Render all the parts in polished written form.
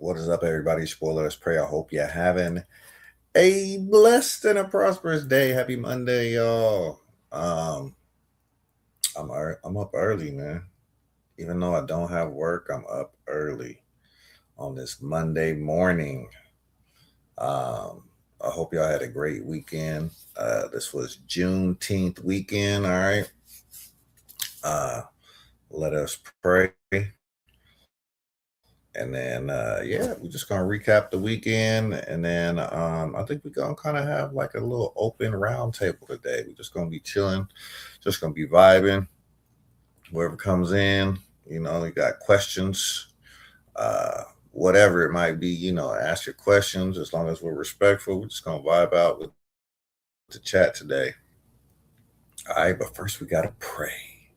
What is up, everybody? Spoilers pray. I hope you're having a blessed and a prosperous day. Happy Monday, y'all. Um, I'm up early, man. Even though I don't have work, I'm up early on this Monday morning. Um, I hope y'all had a great weekend. This was Juneteenth weekend. All right. Uh, let us pray. And then we're just gonna recap the weekend, and then I think we're gonna kind of have like a little open round table today. We're just gonna be chilling, just gonna be vibing. Whoever comes in, you got questions, uh, whatever it might be, ask your questions. As long as we're respectful, we're just gonna vibe out with the chat today. All right, but first we gotta pray.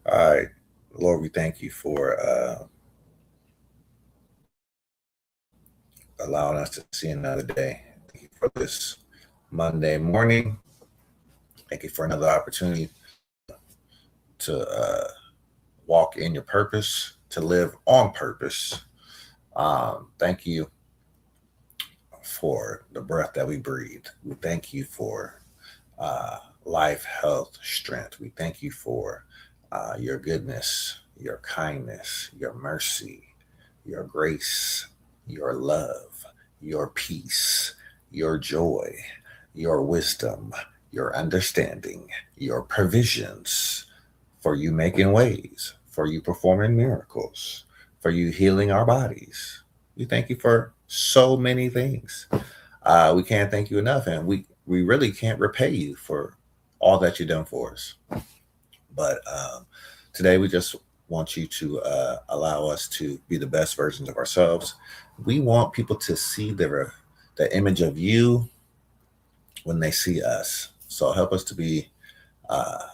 All right, Lord, we thank you for allowing us to see another day. Thank you for this Monday morning. Thank you for another opportunity to walk in your purpose, to live on purpose. Thank you for the breath that we breathe. We thank you for uh, life, health, strength. We thank you for your goodness, your kindness, your mercy, your grace, your love, your peace, your joy, your wisdom, your understanding, your provisions, for you making ways, for you performing miracles, for you healing our bodies. We thank you for so many things. We can't thank you enough, and we really can't repay you for all that you've done for us. But today we just want you to allow us to be the best versions of ourselves. We want people to see the image of you when they see us. So help us to be uh,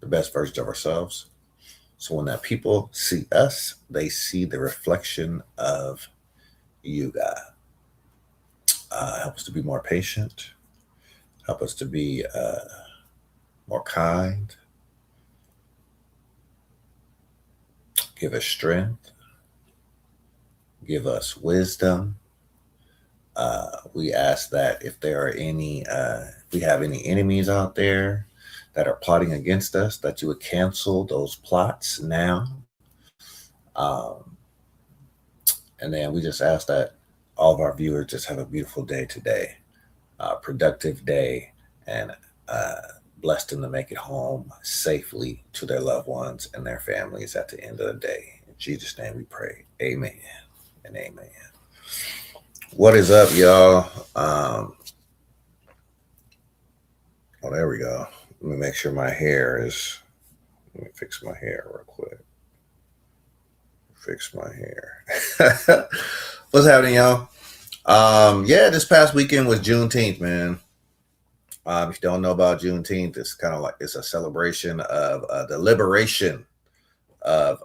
the best versions of ourselves. So when that people see us, they see the reflection of you, God. Help us to be more patient. Help us to be more kind. Give us strength. Give us wisdom. We ask that if there are if we have any enemies out there that are plotting against us, that you would cancel those plots now. Um, and then we just ask that all of our viewers just have a beautiful day today, productive day, and uh, blessed them to make it home safely to their loved ones and their families at the end of the day. In Jesus' name we pray. Amen and amen. What is up, y'all? Oh, there we go. Let me make sure my hair is. Let me fix my hair real quick. Fix my hair. What's happening, y'all? This past weekend was Juneteenth, man. If you don't know about Juneteenth, it's kind of like it's a celebration of the liberation of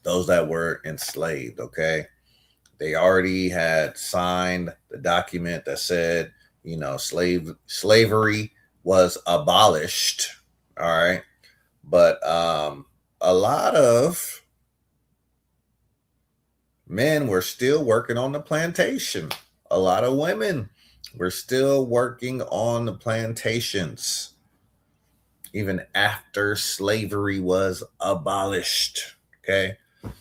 those that were enslaved. Okay, they already had signed the document that said, slavery was abolished. All right, but a lot of men were still working on the plantation. A lot of women were still working on the plantations, even after slavery was abolished. Okay.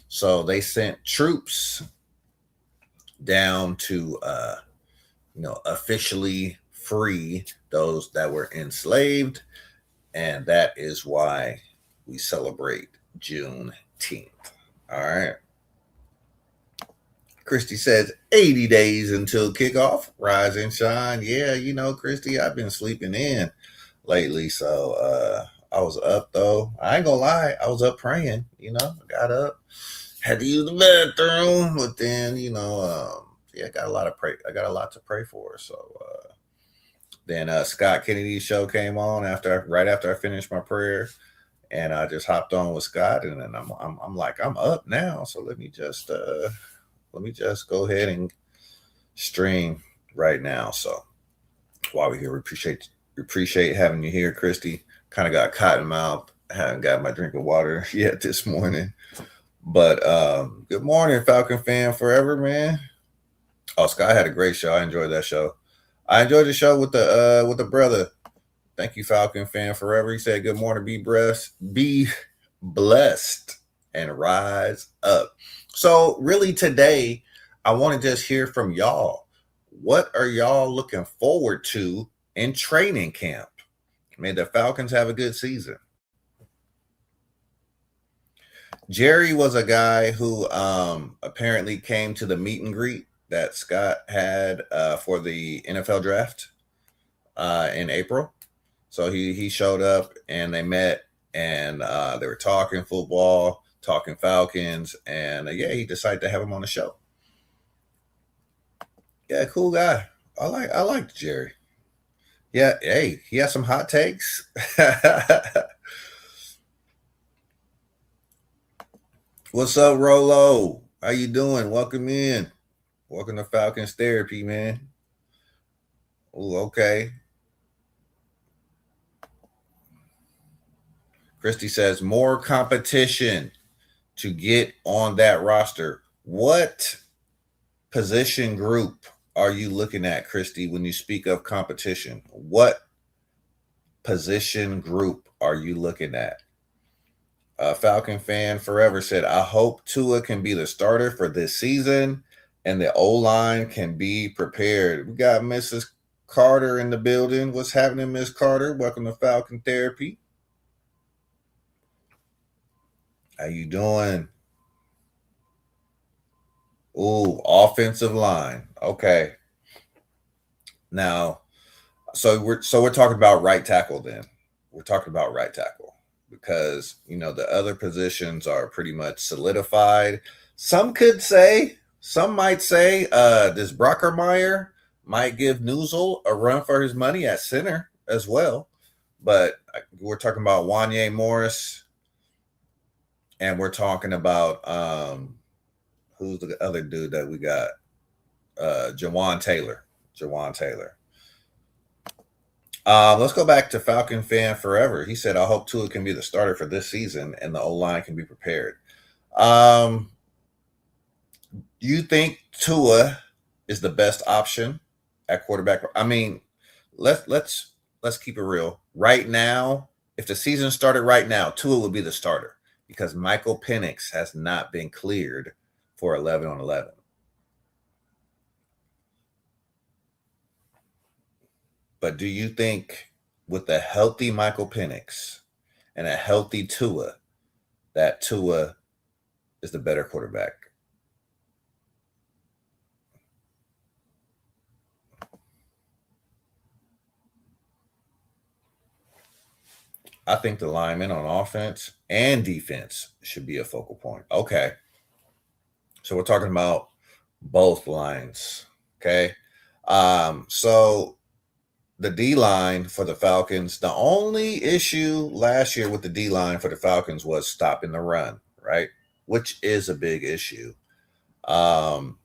So they sent troops down to, officially free those that were enslaved. And that is why we celebrate Juneteenth. All right. Christy says 80 days until kickoff. Rise and shine. Yeah, Christy, I've been sleeping in lately. So I was up though. I ain't gonna lie, I was up praying, I got up, had to use the bathroom, but then, I got a lot to pray for. So then Scott Kennedy's show came on right after I finished my prayer. And I just hopped on with Scott, and then I'm like, I'm up now. So let me just go ahead and stream right now. So while we're here, we appreciate having you here, Christy. Kind of got cotton mouth I haven't got my drink of water yet this morning. But good morning, Falcon fan forever, man. Oh, Sky had a great show. I enjoyed that show. I enjoyed the show with the brother. Thank you, Falcon fan forever. He said, "Good morning, be blessed, and rise up." So, really, today, I want to just hear from y'all. What are y'all looking forward to in training camp? May the Falcons have a good season. Jerry was a guy who apparently came to the meet and greet that Scott had for the NFL draft in April. So he showed up and they met and they were talking football, talking Falcons, and yeah, he decided to have him on the show. Yeah, cool guy. I liked Jerry. Yeah, hey, he has some hot takes. What's up, Rolo? How you doing? Welcome in. Welcome to Falcons Therapy, man. Oh, okay. Christy says more competition to get on that roster. What position group are you looking at, Christy, when you speak of competition? What position group are you looking at? Falcon fan forever said, I hope Tua can be the starter for this season and the O-line can be prepared. We got Mrs. Carter in the building. What's happening, Miss Carter? Welcome to Falcon Therapy. How you doing? Ooh, offensive line. Okay. Now, so we're talking about right tackle then. We're talking about right tackle because the other positions are pretty much solidified. Some might say this Brockermeyer might give Newsel a run for his money at center as well. But we're talking about Wanye Morris, and we're talking about who's the other dude that we got? Jawan Taylor. Let's go back to Falcon fan forever. He said, I hope Tua can be the starter for this season and the O-line can be prepared. You think Tua is the best option at quarterback? I mean, let's keep it real. Right now, if the season started right now, Tua would be the starter because Michael Penix has not been cleared for 11 on 11. But do you think with a healthy Michael Penix and a healthy Tua, that Tua is the better quarterback? I think the linemen on offense and defense should be a focal point. Okay. So we're talking about both lines. Okay. So the D line for the Falcons, the only issue last year with the D line for the Falcons was stopping the run, right? Which is a big issue. Falcons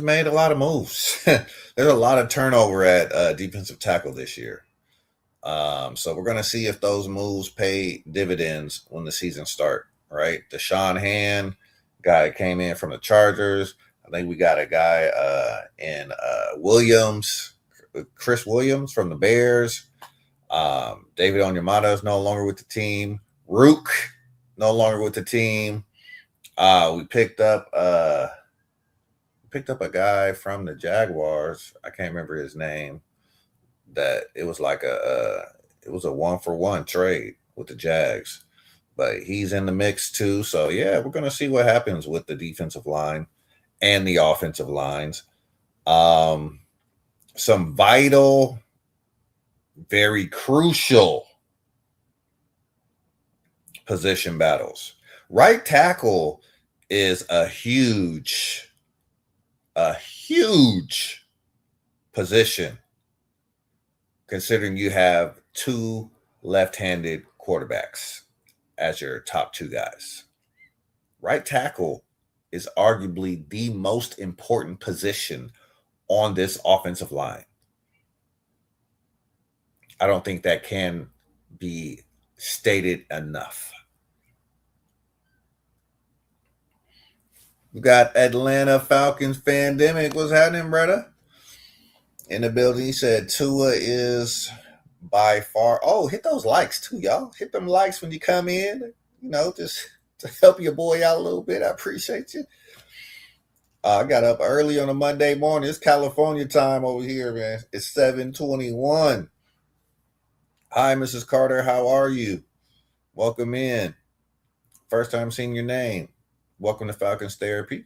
made a lot of moves. There's a lot of turnover at defensive tackle this year. So we're going to see if those moves pay dividends when the season start, right? Deshaun Hand, guy that came in from the Chargers. I think we got a guy in Williams, Chris Williams from the Bears. David Onyemata is no longer with the team. Rook, no longer with the team. We picked up a guy from the Jaguars. I can't remember his name. That it was like it was a 1-for-1 trade with the Jags, but he's in the mix too. So yeah, we're gonna see what happens with the defensive line and the offensive lines. Some vital, very crucial position battles. Right tackle is a huge position, considering you have two left-handed quarterbacks as your top two guys. Right tackle is arguably the most important position on this offensive line. I don't think that can be stated enough. We got Atlanta Falcons Fandemic. What's happening, brother? In the building, he said Tua is by far. Oh, hit those likes too, y'all. Hit them likes when you come in. Just to help your boy out a little bit. I appreciate you. I got up early on a Monday morning. It's California time over here, man. It's 7:21. Hi, Mrs. Carter. How are you? Welcome in. First time seeing your name. Welcome to Falcons Therapy.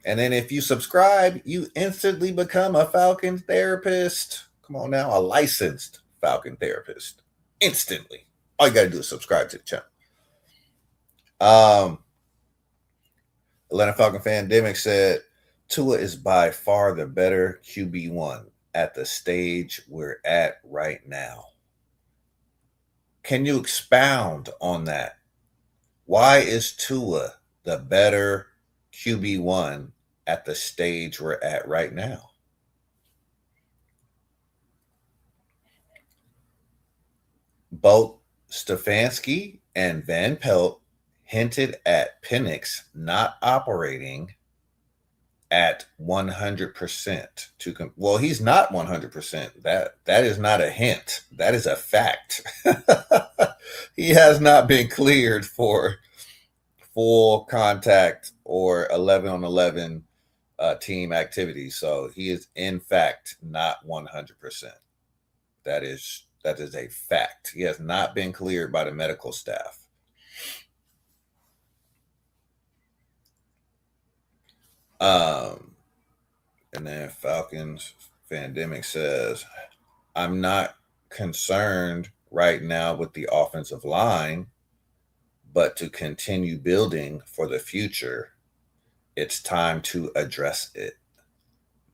And then if you subscribe, you instantly become a Falcon therapist. Come on now, a licensed Falcon therapist. Instantly. All you got to do is subscribe to the channel. Atlanta Falcon Fandemic said, Tua is by far the better QB1 at the stage we're at right now. Can you expound on that? Why is Tua the better QB1 at the stage we're at right now? Both Stefanski and Van Pelt hinted at Penix not operating at 100%. Well, he's not 100%. That is not a hint. That is a fact. He has not been cleared for full contact or 11 on 11 team activity. So he is in fact not 100%. That is a fact. He has not been cleared by the medical staff. And then Falcons Fandemic says, I'm not concerned right now with the offensive line, but to continue building for the future, it's time to address it.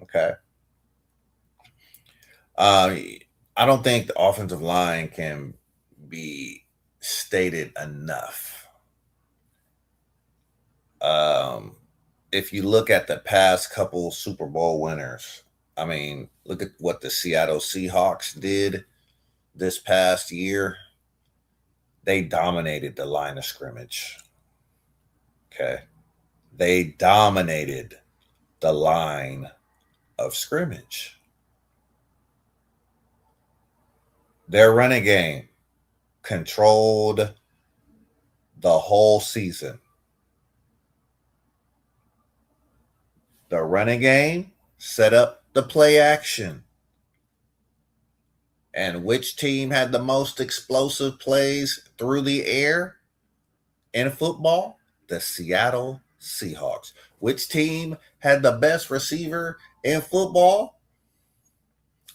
Okay. I don't think the offensive line can be stated enough. If you look at the past couple Super Bowl winners, I mean, look at what the Seattle Seahawks did this past year. They dominated the line of scrimmage. Okay. They dominated the line of scrimmage. Their running game controlled the whole season. The running game set up the play action. And which team had the most explosive plays through the air in football? The Seattle Seahawks. Which team had the best receiver in football?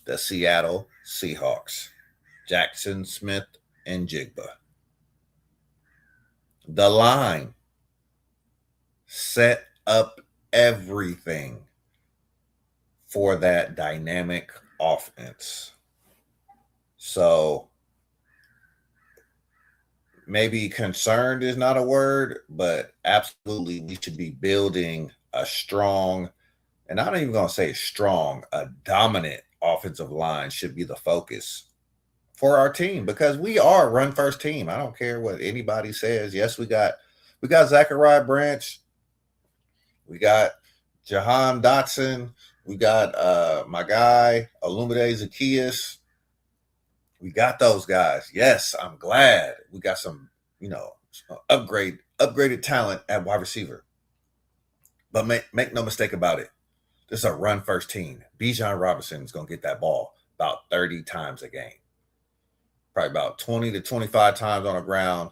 The Seattle Seahawks. Jackson Smith and Jigba. The line set up everything for that dynamic offense. So maybe concerned is not a word, but absolutely we should be building a strong, and I'm not even going to say strong, a dominant offensive line should be the focus for our team, because we are a run first team. I don't care what anybody says. Yes, we got Zachariah Branch. We got Jahan Dotson. We got my guy, Olumide Zaccheaus. We got those guys. Yes, I'm glad we got some, upgraded talent at wide receiver. But make no mistake about it. This is a run first team. Bijan Robinson is going to get that ball about 30 times a game. Probably about 20 to 25 times on the ground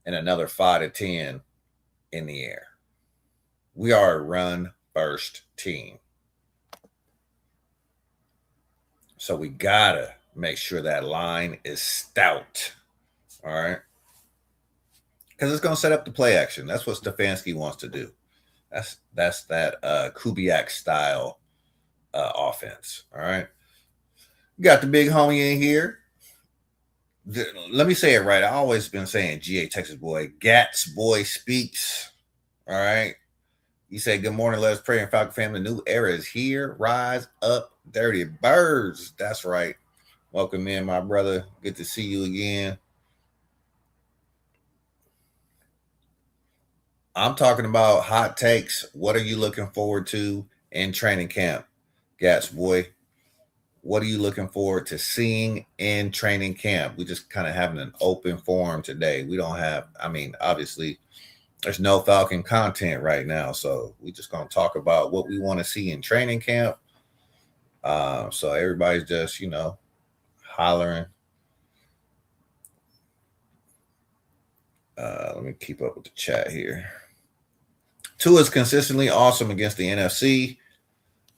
and another 5 to 10 in the air. We are a run first team. So we got to make sure that line is stout. All right. Because it's going to set up the play action. That's what Stefanski wants to do. That's that Kubiak style offense. All right. You got the big homie in here. Let me say it right. I always been saying GA Texas boy. Gats boy speaks. All right. He said, good morning, let us pray and Falcon family. The new era is here. Rise up, dirty birds. That's right. Welcome in, my brother. Good to see you again. I'm talking about hot takes. What are you looking forward to in training camp, Gats boy? What are you looking forward to seeing in training camp? We just kind of having an open forum today. We don't have, I mean, obviously, there's no Falcon content right now, so we just gonna talk about what we want to see in training camp. So everybody's just, hollering. Let me keep up with the chat here. Tua is consistently awesome against the NFC.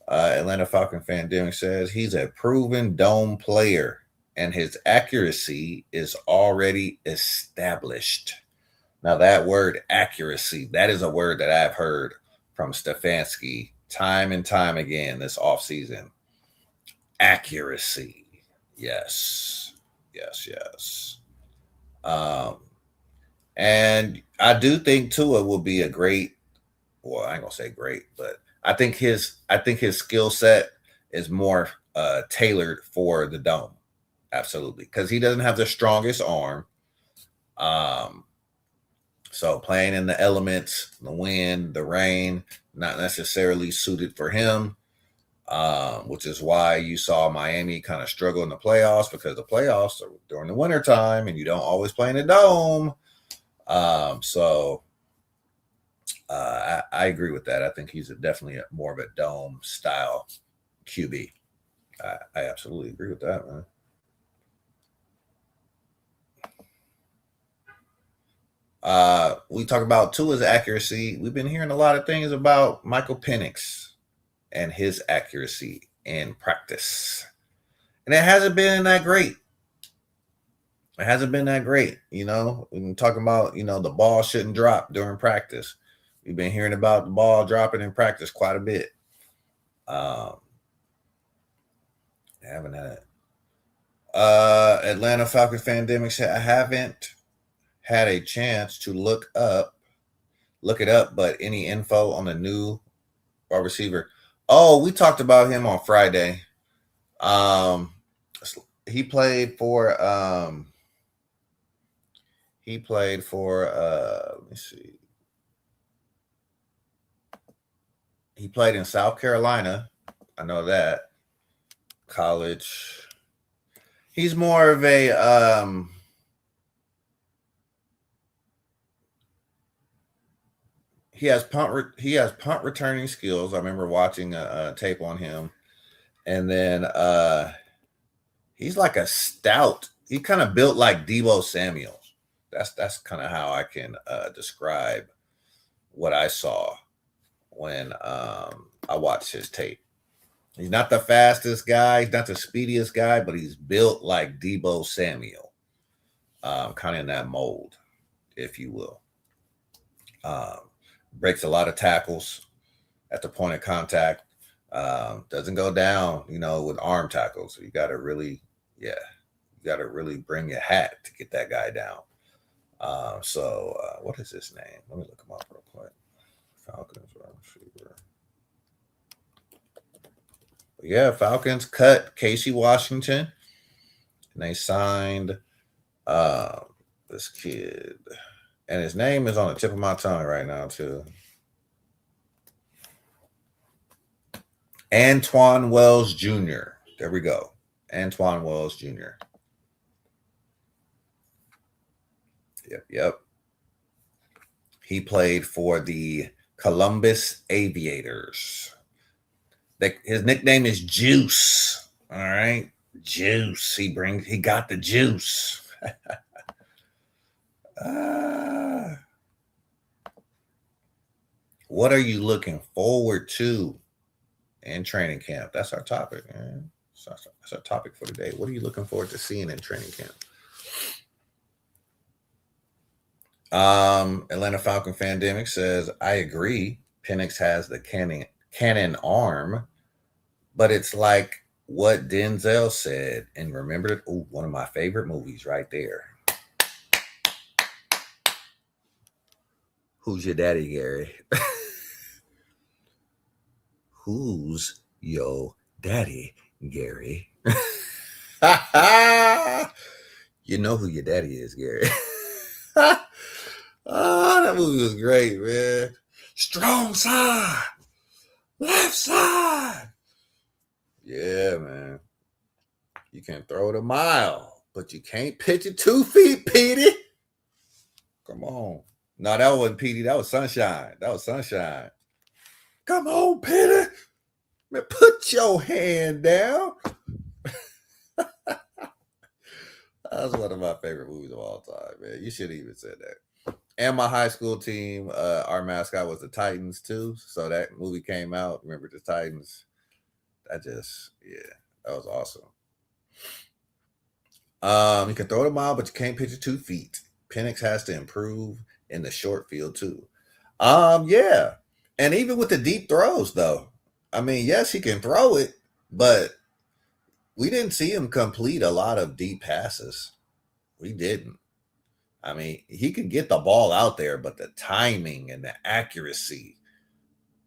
Atlanta Falcon fan Deming says he's a proven dome player and his accuracy is already established. Now, that word accuracy, that is a word that I've heard from Stefanski time and time again this offseason. Accuracy. Yes. Yes, yes. And I do think Tua will be a great, well, I ain't gonna say great, but I think his skill set is more tailored for the dome. Absolutely. Because he doesn't have the strongest arm. So playing in the elements, the wind, the rain, not necessarily suited for him. Which is why you saw Miami kind of struggle in the playoffs, because the playoffs are during the wintertime and you don't always play in the dome. I agree with that. I think he's definitely more of a dome style QB. I absolutely agree with that, man. We talk about Tua's accuracy. We've been hearing a lot of things about Michael Penix and his accuracy in practice. And it hasn't been that great. It hasn't been that great. We've been talking about, the ball shouldn't drop during practice. We've been hearing about the ball dropping in practice quite a bit. Haven't had it. Atlanta Falcons fan Demick said, I haven't had a chance to look it up, but any info on the new wide receiver? Oh, we talked about him on Friday. He played for let me see. He played in South Carolina. I know that. College. He's more of a he has punt returning skills. I remember watching a tape on him. And then he's like a stout. He kind of built like Deebo Samuel. That's kind of how I can describe what I saw when I watched his tape. He's not the fastest guy. He's not the speediest guy, but he's built like Deebo Samuel, kind of in that mold, if you will. Breaks a lot of tackles at the point of contact. Doesn't go down, with arm tackles. So you got to really bring your hat to get that guy down. What is his name? Let me look him up real quick. Falcons receiver. Yeah, Falcons cut Casey Washington, and they signed this kid, and his name is on the tip of my tongue right now too. Antoine Wells Jr. There we go. Antoine Wells Jr. Yep. He played for the Columbus Aviators. His nickname is Juice. All right. Juice. He got the juice. What are you looking forward to in training camp? That's our topic, man. That's our topic for today. What are you looking forward to seeing in training camp? Atlanta Falcon Fandemic says, I agree. Penix has the cannon arm, but it's like what Denzel said. And remember, one of my favorite movies right there. Who's your daddy, Gary? Who's your daddy, Gary? You know who your daddy is, Gary. Oh, That movie was great, man. Strong side, left side. Yeah, man. You can throw it a mile, but you can't pitch it 2 feet, Petey. Come on. No, that wasn't Petey. That was Sunshine. That was Sunshine. Come on, Petey. Man, put your hand down. That's one of my favorite movies of all time, man. You should have even said that. And my high school team, our mascot was the Titans too. So that movie came out. Remember the Titans? That was awesome. You can throw it a mile, but you can't pitch it 2 feet. Penix has to improve in the short field too. Yeah. And even with the deep throws, though. I mean, yes, he can throw it, but we didn't see him complete a lot of deep passes. We didn't. I mean, he could get the ball out there, but the timing and the accuracy.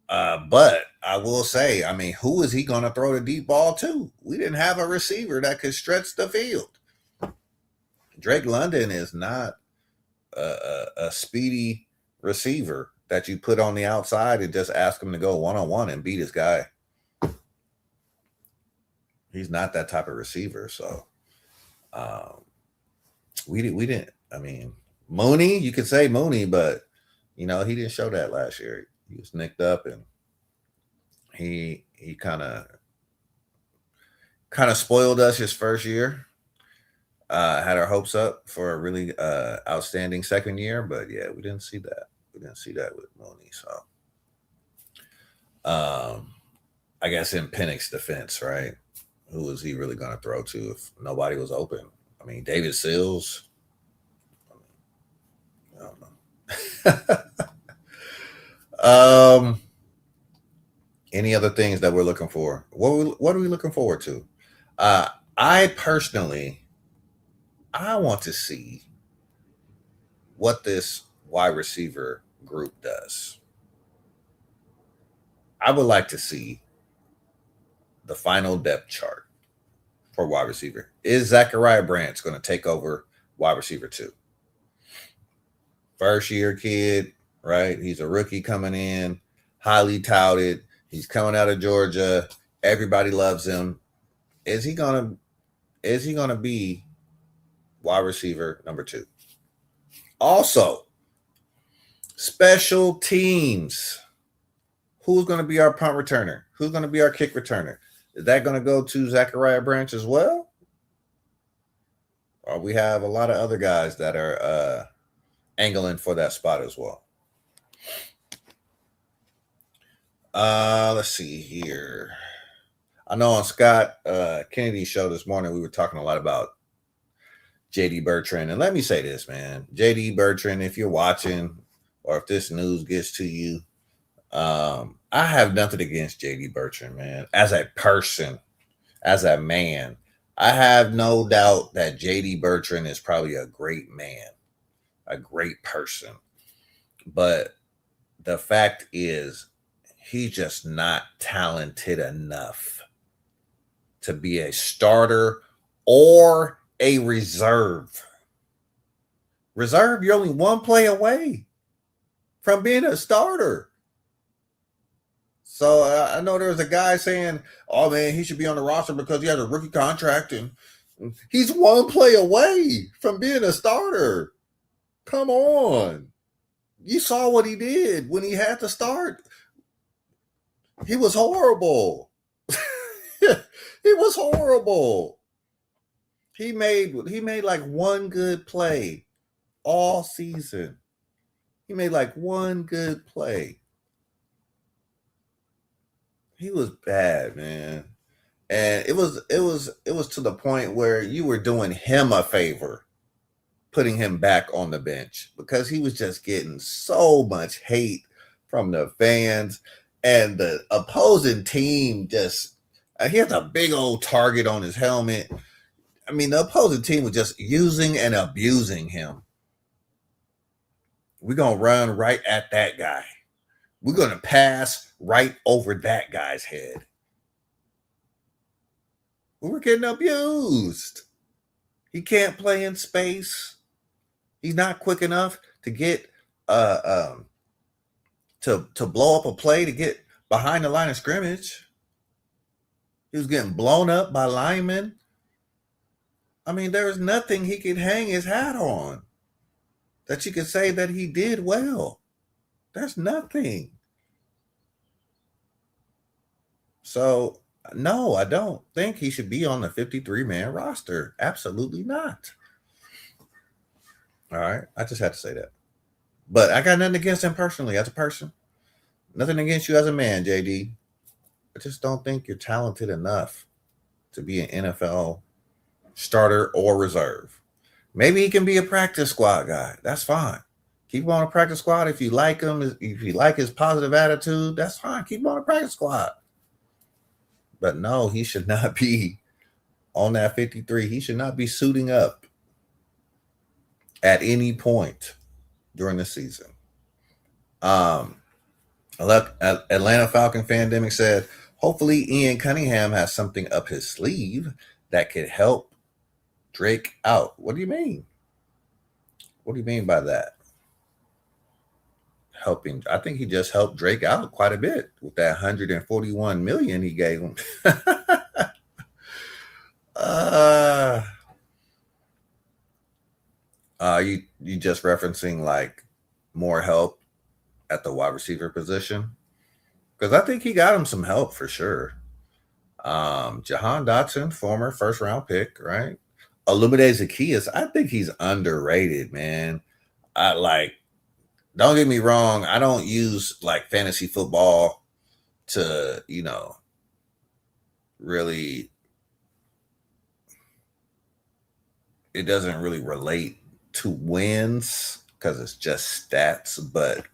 But I will say, I mean, who is he going to throw the deep ball to? We didn't have a receiver that could stretch the field. Drake London is not a speedy receiver that you put on the outside and just ask him to go one-on-one and beat his guy. He's not that type of receiver. So we didn't. I mean, Mooney, you could say Mooney, but he didn't show that last year. He was nicked up, and he kind of spoiled us his first year. Had our hopes up for a really outstanding second year, but yeah, we didn't see that. We didn't see that with Mooney. So, I guess in Penix's defense, right? Who was he really going to throw to if nobody was open? I mean, David Sills. I don't know. Any other things that we're looking for? What are we looking forward to? I personally, I want to see what this wide receiver group does. I would like to see the final depth chart for wide receiver. Is Zachariah Branch going to take over wide receiver 2? First year kid, right? He's a rookie coming in, highly touted. He's coming out of Georgia. Everybody loves him. Is he gonna be wide receiver number 2? Also, special teams. Who's going to be our punt returner? Who's going to be our kick returner? Is that going to go to Zachariah Branch as well? Or we have a lot of other guys that are angling for that spot as well. Let's see here. I know on Scott Kennedy's show this morning, we were talking a lot about J.D. Bertrand. And let me say this, man. J.D. Bertrand, if you're watching or if this news gets to you, I have nothing against J.D. Bertrand, man. As a person, as a man, I have no doubt that J.D. Bertrand is probably a great man, a great person. But the fact is, he's just not talented enough to be a starter or a reserve. Reserve, you're only one play away from being a starter. So I know there's a guy saying, oh, man, he should be on the roster because he has a rookie contract. And he's one play away from being a starter. Come on. You saw what he did when he had to start. He was horrible. He was horrible. He made like one good play all season. He made like one good play. He was bad, man. And it was to the point where you were doing him a favor putting him back on the bench because he was just getting so much hate from the fans, and the opposing team just he has a big old target on his helmet. I mean, the opposing team was just using and abusing him. We're going to run right at that guy. We're going to pass right over that guy's head. We were getting abused. He can't play in space. He's not quick enough to get to blow up a play to get behind the line of scrimmage. He was getting blown up by linemen. I mean, there was nothing he could hang his hat on that you could say that he did well. There's nothing. So, no, I don't think he should be on the 53-man roster. Absolutely not. All right. I just had to say that. But I got nothing against him personally as a person. Nothing against you as a man, JD. I just don't think you're talented enough to be an NFL starter or reserve. Maybe he can be a practice squad guy. That's fine. Keep him on a practice squad if you like him. If you like his positive attitude, that's fine. Keep him on a practice squad. But no, he should not be on that 53. He should not be suiting up at any point during the season. Atlanta Falcon Fandemic said, hopefully Ian Cunningham has something up his sleeve that could help Drake out. What do you mean? What do you mean by that? Helping? I think he just helped Drake out quite a bit with that $141 million he gave him. You just referencing like more help at the wide receiver position? Because I think he got him some help for sure. Jahan Dotson, former first round pick, right? Olumide Zaccheaus, I think he's underrated, man. Don't get me wrong, I don't use like fantasy football to, really, it doesn't really relate to wins because it's just stats, but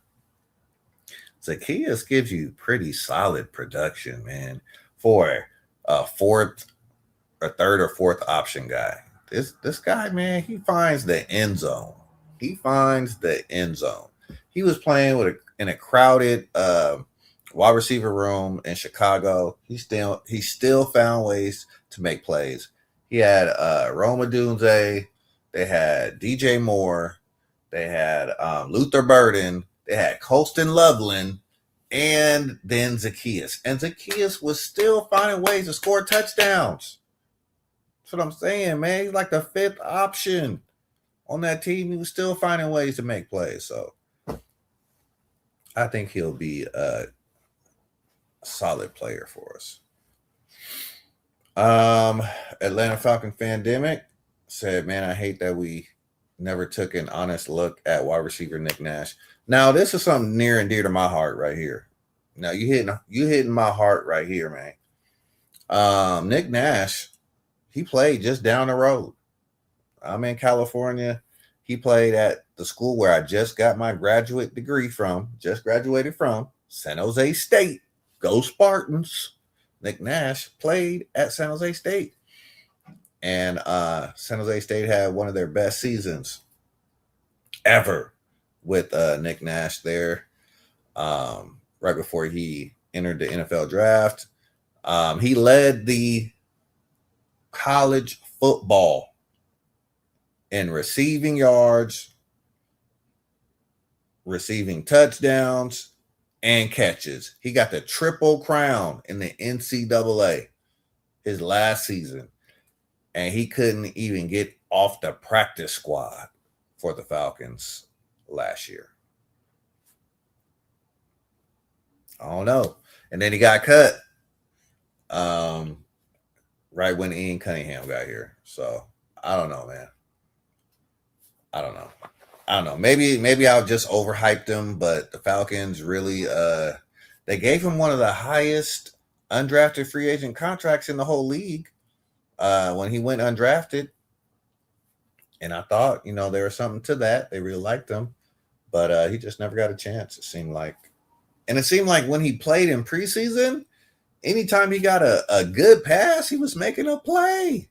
Zaccheaus gives you pretty solid production, man, for a third or fourth option guy. This guy, man, he finds the end zone. He finds the end zone. He was playing in a crowded wide receiver room in Chicago. He still found ways to make plays. He had Rome Odunze. They had DJ Moore. They had Luther Burden. They had Colston Loveland. And then Zaccheaus. And Zaccheaus was still finding ways to score touchdowns. That's what I'm saying, man. He's like the fifth option on that team. He was still finding ways to make plays. So I think he'll be a solid player for us. Atlanta Falcon Fandemic said, man, I hate that we never took an honest look at wide receiver Nick Nash. Now, this is something near and dear to my heart right here. Now, you hitting my heart right here, man. Nick Nash, he played just down the road. I'm in California. He played at the school where I just got my graduate degree from, just graduated from, San Jose State. Go Spartans. Nick Nash played at San Jose State. And San Jose State had one of their best seasons ever with Nick Nash there right before he entered the NFL draft. He led the college football in receiving yards, receiving touchdowns, and catches. He got the triple crown in the NCAA his last season, and he couldn't even get off the practice squad for the Falcons last year. I don't know. And then he got cut right when Ian Cunningham got here. So I don't know, man. I don't know. Maybe I'll just overhyped him, but the Falcons really they gave him one of the highest undrafted free agent contracts in the whole league when he went undrafted. And I thought, there was something to that. They really liked him, but he just never got a chance, it seemed like. And it seemed like when he played in preseason, anytime he got a good pass, he was making a play.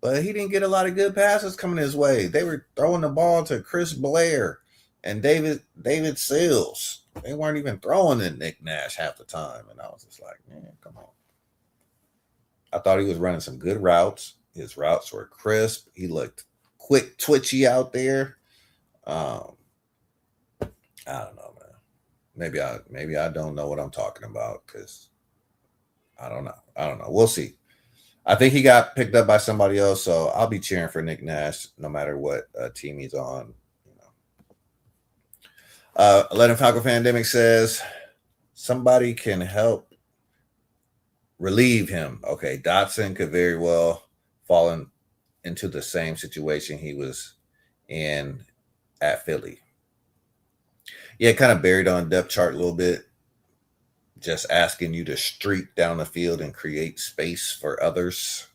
But he didn't get a lot of good passes coming his way. They were throwing the ball to Chris Blair and David Sills. They weren't even throwing to Nick Nash half the time. And I was just like, man, come on. I thought he was running some good routes. His routes were crisp. He looked quick, twitchy out there. I don't know, man. Maybe I don't know what I'm talking about because I don't know. I don't know. We'll see. I think he got picked up by somebody else, so I'll be cheering for Nick Nash no matter what team he's on. You know. Let Falcon Pandemic says somebody can help relieve him. Okay, Dotson could very well fall into the same situation he was in at Philly. Yeah, kind of buried on depth chart a little bit, just asking you to streak down the field and create space for others.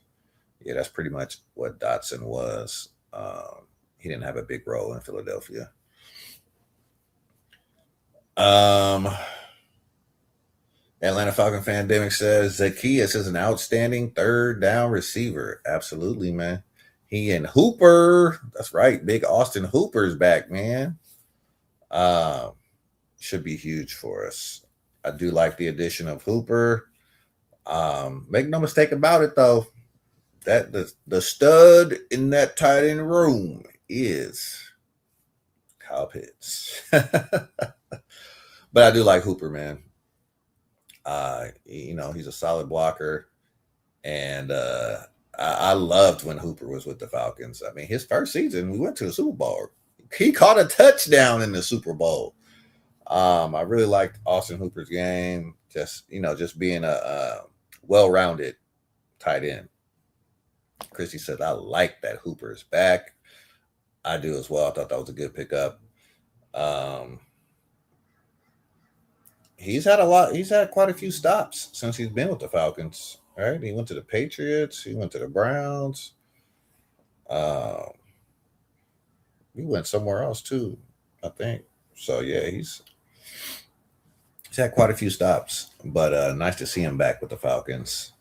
Yeah, that's pretty much what Dotson was. He didn't have a big role in Philadelphia. Um, Atlanta Falcon Fandemic says Zacchaeus is an outstanding third down receiver. Absolutely, man. He and Hooper. That's right. Big Austin Hooper's back, man. Um, should be huge for us. I do like the addition of Hooper. Make no mistake about it, though. That the stud in that tight end room is Kyle Pitts. But I do like Hooper, man. He's a solid blocker, and I loved when Hooper was with the Falcons. I mean, his first season, we went to the Super Bowl. He caught a touchdown in the Super Bowl. I really liked Austin Hooper's game. Just being a well-rounded tight end. Christy says, I like that Hooper is back. I do as well. I thought that was a good pickup. He's had quite a few stops since he's been with the Falcons. Right? He went to the Patriots. He went to the Browns. He went somewhere else too, I think. So yeah, he's had quite a few stops, but nice to see him back with the Falcons.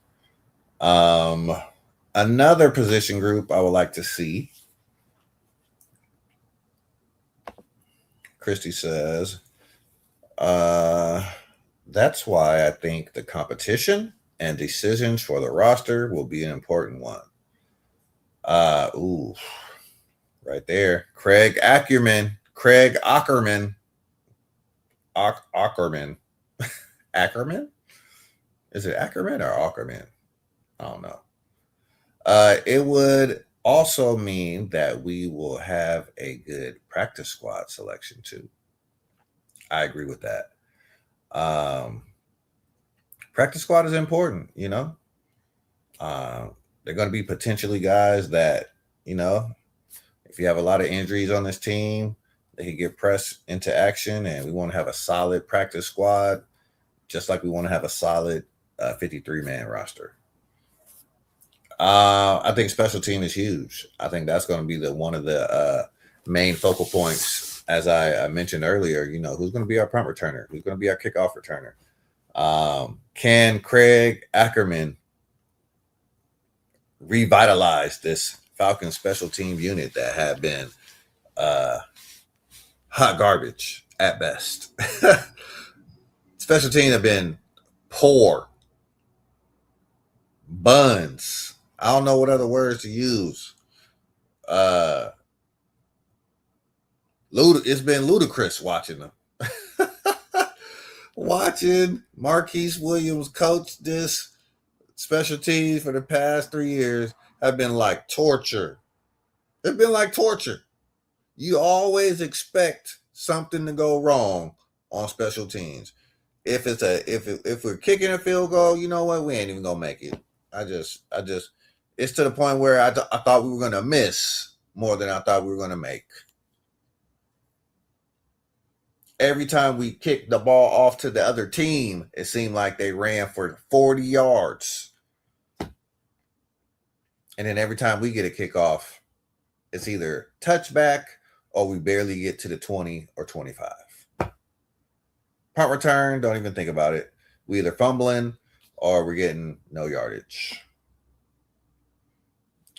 Another position group I would like to see. Christy says, that's why I think the competition and decisions for the roster will be an important one. Right there. Craig Ackerman. Ackerman. Ackerman? Is it Ackerman or Ackerman? I don't know. It would also mean that we will have a good practice squad selection too. I agree with that. Practice squad is important, you know. They're going to be potentially guys that, if you have a lot of injuries on this team, they can get pressed into action, and we want to have a solid practice squad, just like we want to have a solid 53-man roster. I think special team is huge. I think that's going to be one of the main focal points, as I mentioned earlier. Who's going to be our punt returner? Who's going to be our kickoff returner? Can Craig Ackerman revitalize this Falcons special team unit that had been hot garbage at best? Special teams have been poor. Buns. I don't know what other words to use. It's been ludicrous watching them. Watching Marquise Williams coach this special teams for the past 3 years have been like torture. It's been like torture. You always expect something to go wrong on special teams. If we're kicking a field goal, you know what? We ain't even gonna make it. It's to the point where I thought we were gonna miss more than I thought we were gonna make. Every time we kicked the ball off to the other team, it seemed like they ran for 40 yards. And then every time we get a kickoff, it's either touchback or we barely get to the 20 or 25. Punt return, don't even think about it. We either fumbling or we're getting no yardage.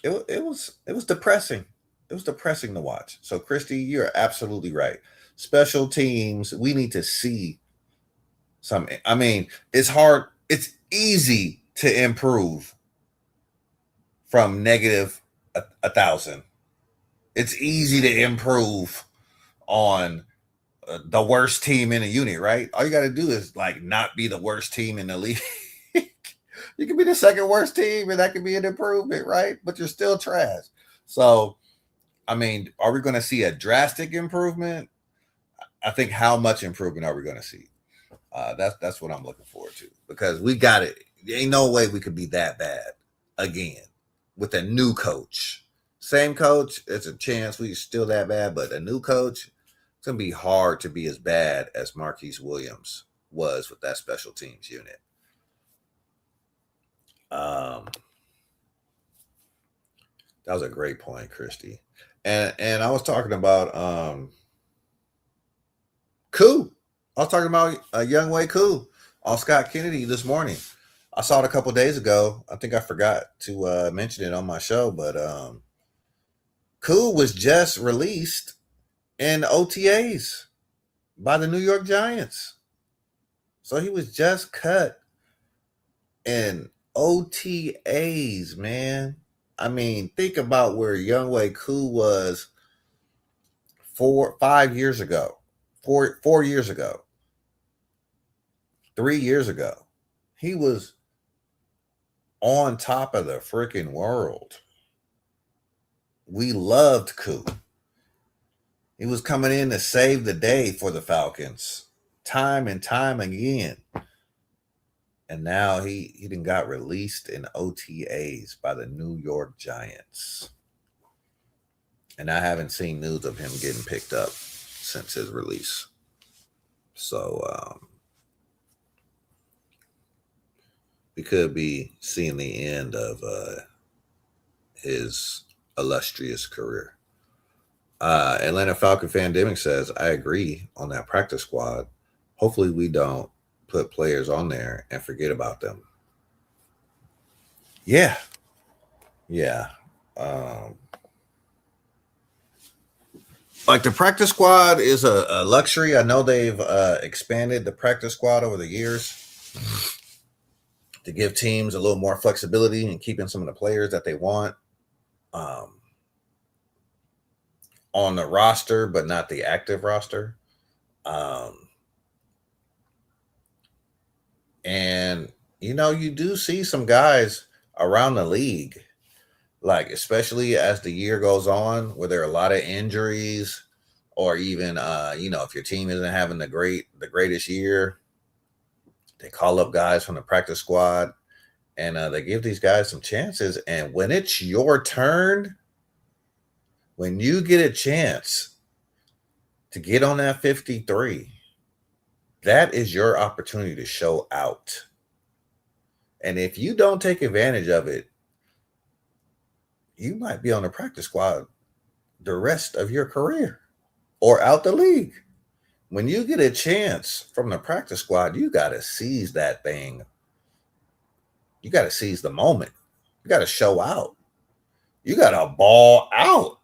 It was depressing. It was depressing to watch. So, Christy, you're absolutely right. Special teams, we need to see something. I mean, it's hard. It's easy to improve from negative 1,000. It's easy to improve on the worst team in a unit, right? All you got to do is like not be the worst team in the league. You can be the second worst team, and that could be an improvement, right? But you're still trash. So, I mean, are we going to see a drastic improvement? I think how much improvement are we going to see? That's what I'm looking forward to because we got it. There ain't no way we could be that bad again with a new coach. Same coach, it's a chance we still that bad, but a new coach, it's gonna be hard to be as bad as Marquise Williams was with that special teams unit. Um, that was a great point, Christy. And I was talking about Koo. I was talking about Young Wei Koo on Scott Kennedy this morning. I saw it a couple days ago. I think I forgot to mention it on my show, but Koo was just released in OTAs by the New York Giants. So he was just cut in OTAs, man. I mean, think about where Younghoe Koo was 5 years ago, 4 years ago, 3 years ago. He was on top of the freaking world. We loved Koo. He was coming in to save the day for the Falcons time and time again. And now he done got released in OTAs by the New York Giants. And I haven't seen news of him getting picked up since his release. So we could be seeing the end of his illustrious career. Atlanta Falcon Fandemic says, I agree on that practice squad. Hopefully we don't put players on there and forget about them. Yeah. Like the practice squad is a luxury. I know they've expanded the practice squad over the years to give teams a little more flexibility and keeping some of the players that they want on the roster, but not the active roster. And you do see some guys around the league, like especially as the year goes on, where there are a lot of injuries, or even if your team isn't having the greatest year, they call up guys from the practice squad and they give these guys some chances. And when it's your turn, when you get a chance to get on that 53, that is your opportunity to show out. And if you don't take advantage of it, you might be on the practice squad the rest of your career or out the league. When you get a chance from the practice squad, you got to seize that thing. You got to seize the moment. You got to show out. You got to ball out.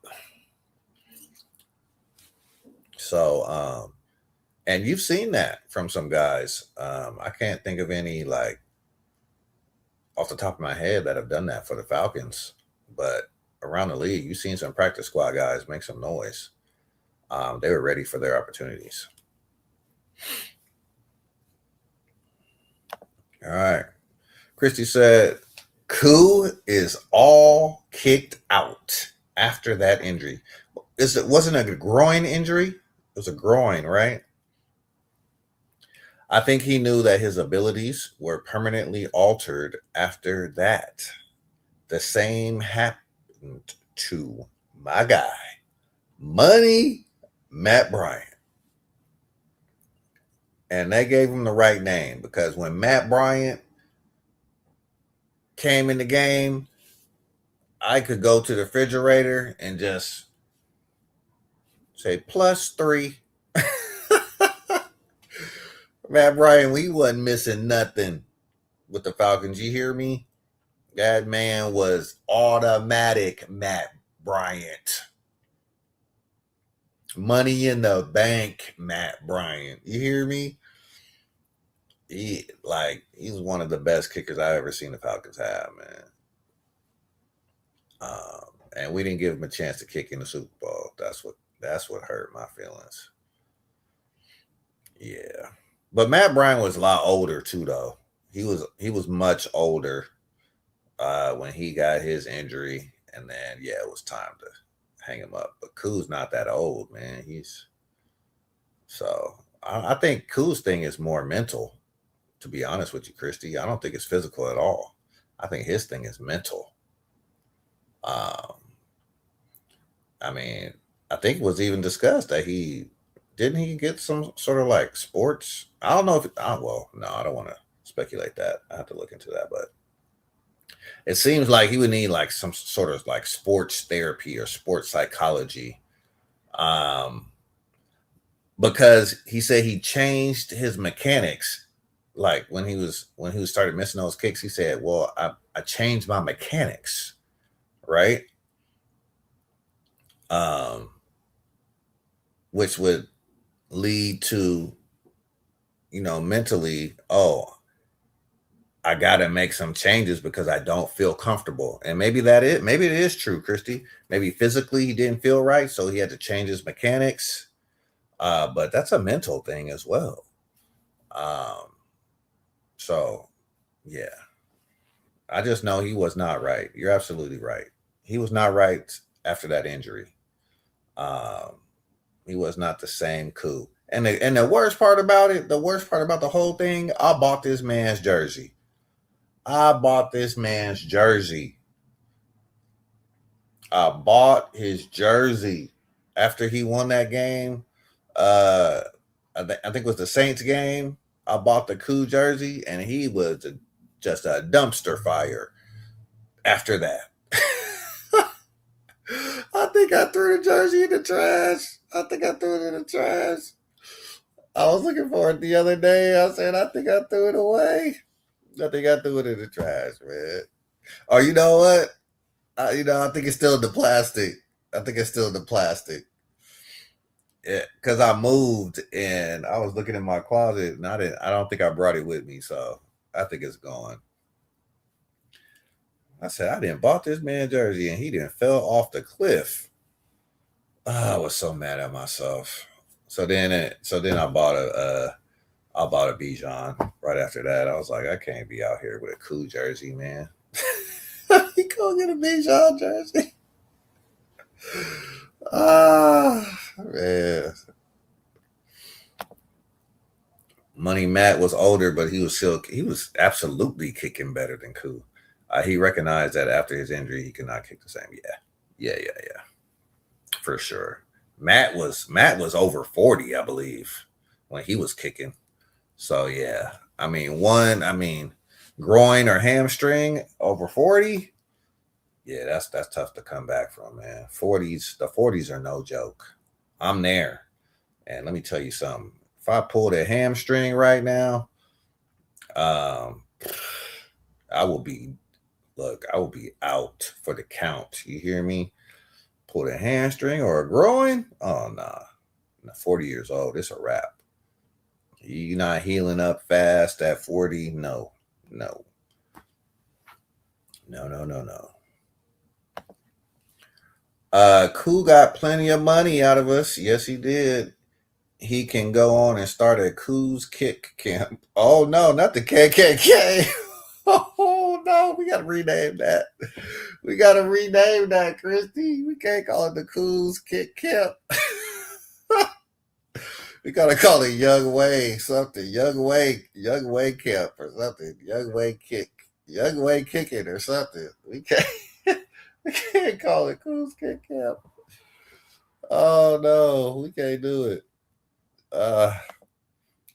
So, and you've seen that from some guys. I can't think of any like off the top of my head that have done that for the Falcons, but around the league, you've seen some practice squad guys make some noise. They were ready for their opportunities. All right. Christy said, Koo is all kicked out after that injury. Wasn't a groin injury? It was a groin, right? I think he knew that his abilities were permanently altered after that. The same happened to my guy, Money Matt Bryant. And they gave him the right name because when Matt Bryant came in the game, I could go to the refrigerator and just say +3. Matt Bryant, we wasn't missing nothing with the Falcons. You hear me? That man was automatic Matt Bryant. Money in the bank, Matt Bryant. You hear me? He's one of the best kickers I've ever seen the Falcons have, man. And we didn't give him a chance to kick in the Super Bowl. That's what hurt my feelings. Yeah. But Matt Bryant was a lot older too, though. He was much older when he got his injury, and then yeah, it was time to hang him up. But Koo's not that old, man. He's so I think Koo's thing is more mental. To be honest with you, Christy, I don't think it's physical at all. I think his thing is mental. Um, I mean, I think it was even discussed that he didn't he get some sort of like sports. I don't know if well, no, I don't want to speculate that. I have to look into that, but it seems like he would need like some sort of like sports therapy or sports psychology. Um, because he said he changed his mechanics. Like when he was started missing those kicks, he said, "Well, I changed my mechanics, right?" Um, which would lead to mentally, oh, I got to make some changes because I don't feel comfortable. And maybe it is true, Christy. Maybe physically he didn't feel right, so he had to change his mechanics. But that's a mental thing as well. Um, so yeah, I just know he was not right. You're absolutely right. He was not right after that injury. Um, he was not the same cool. And the worst part about it, the worst part about the whole thing, I bought this man's jersey. I bought this man's jersey. I bought his jersey after he won that game. Uh, I think it was the Saints game. I bought the Koo jersey, and he was just a dumpster fire after that. I think I threw the jersey in the trash. I think I threw it in the trash. I was looking for it the other day. I said, I think I threw it away. I think I threw it in the trash, man. Or you know what? I think it's still in the plastic. I think it's still in the plastic. Yeah, because I moved and I was looking in my closet and I don't think I brought it with me, so I think it's gone. I said I didn't bought this man jersey and he didn't fell off the cliff. I was so mad at myself. So then I bought a Bijan right after that. I was like, I can't be out here with a cool jersey, man. He go get a Bijan jersey. Ah, man. Money Matt was older, but he was absolutely kicking better than Koo. He recognized that after his injury, he could not kick the same. Yeah, yeah, for sure. Matt was over 40, I believe, when he was kicking. So yeah, I mean, groin or hamstring over 40. Yeah, that's tough to come back from, man. The 40s are no joke. I'm there. And let me tell you something. If I pulled a hamstring right now, um, I will be I will be out for the count. You hear me? Pull a hamstring or a groin? Oh nah. 40 years old, it's a wrap. You're not healing up fast at 40. No, no, no, no, no, no. Koo got plenty of money out of us. Yes, he did. He can go on and start a Koo's Kick Camp. Oh no, not the KKK. Oh no, we gotta rename that. We gotta rename that, Christy. We can't call it the Koo's Kick Camp. We gotta call it Young Way something. Young Way Camp or something. Young Way Kick. Young Way Kicking or something. We can't we can't call it Koo's Kick Camp. Oh no, we can't do it. Uh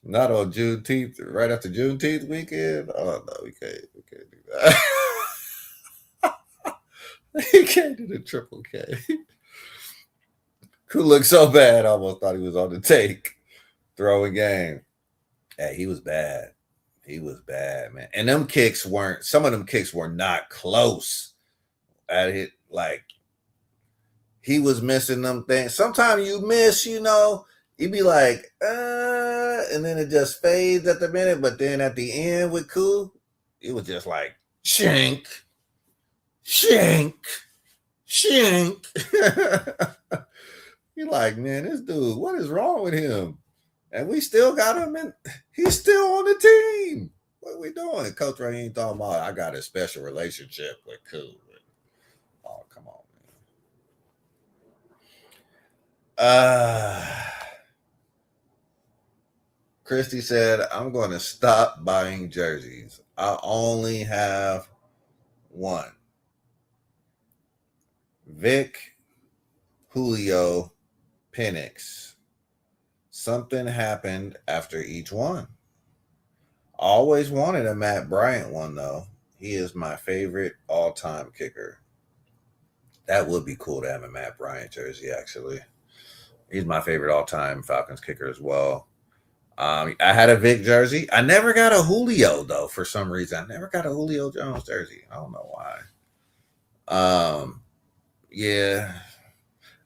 Not on Juneteenth, right after Juneteenth weekend. Oh no, we can't do that. We can't do the triple K. Who looked so bad, I almost thought he was on the take. Throwing game. Hey, he was bad. He was bad, man. And some of them kicks were not close. At it, like he was missing them things. Sometimes you miss, you'd be like, and then it just fades at the minute. But then at the end with Cool, it was just like shank, shank, shank. You're like, man, this dude, what is wrong with him? And we still got him and he's still on the team. What are we doing? Coach Ray ain't talking about I got a special relationship with Cool. Oh, come on, man. Christy said, I'm going to stop buying jerseys. I only have one. Vic, Julio, Penix. Something happened after each one. I always wanted a Matt Bryant one, though. He is my favorite all time kicker. That would be cool to have a Matt Bryant jersey, actually. He's my favorite all time Falcons kicker as well. I had a Vic jersey. I never got a Julio, though, for some reason. I never got a Julio Jones jersey. I don't know why. Yeah.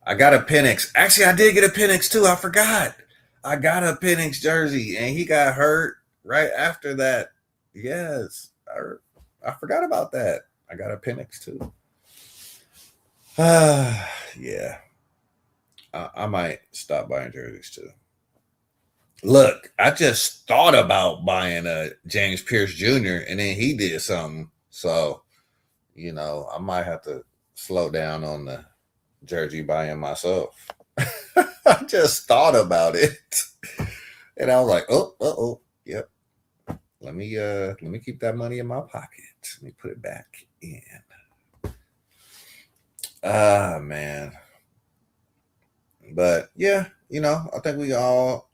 I got a Penix. Actually, I did get a Penix, too. I forgot. I got a Penix jersey, and he got hurt right after that. Yes. I forgot about that. I got a Penix, too. Yeah. I might stop buying jerseys too. Look, I just thought about buying a James Pierce Jr. and then he did something. So, I might have to slow down on the jersey buying myself. I just thought about it. And I was like, oh, yep. Let me keep that money in my pocket. Let me put it back in. Man. But yeah, I think we all,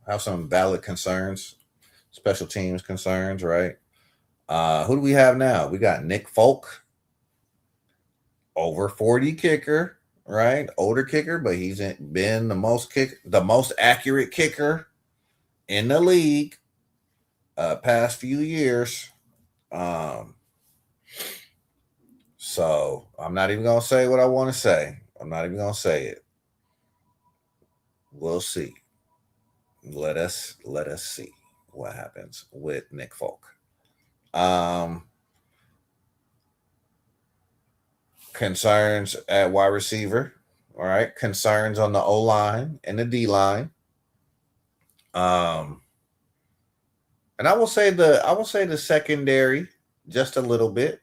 have some valid concerns, special teams concerns, right? Who do we have now? We got Nick Folk, over 40 kicker, right? Older kicker, but he's been the most accurate kicker in the league past few years. So I'm not even gonna say what I want to say. I'm not even gonna say it. We'll see. Let us see what happens with Nick Folk. Concerns at wide receiver. All right. Concerns on the O line and the D line. And I will say the secondary just a little bit.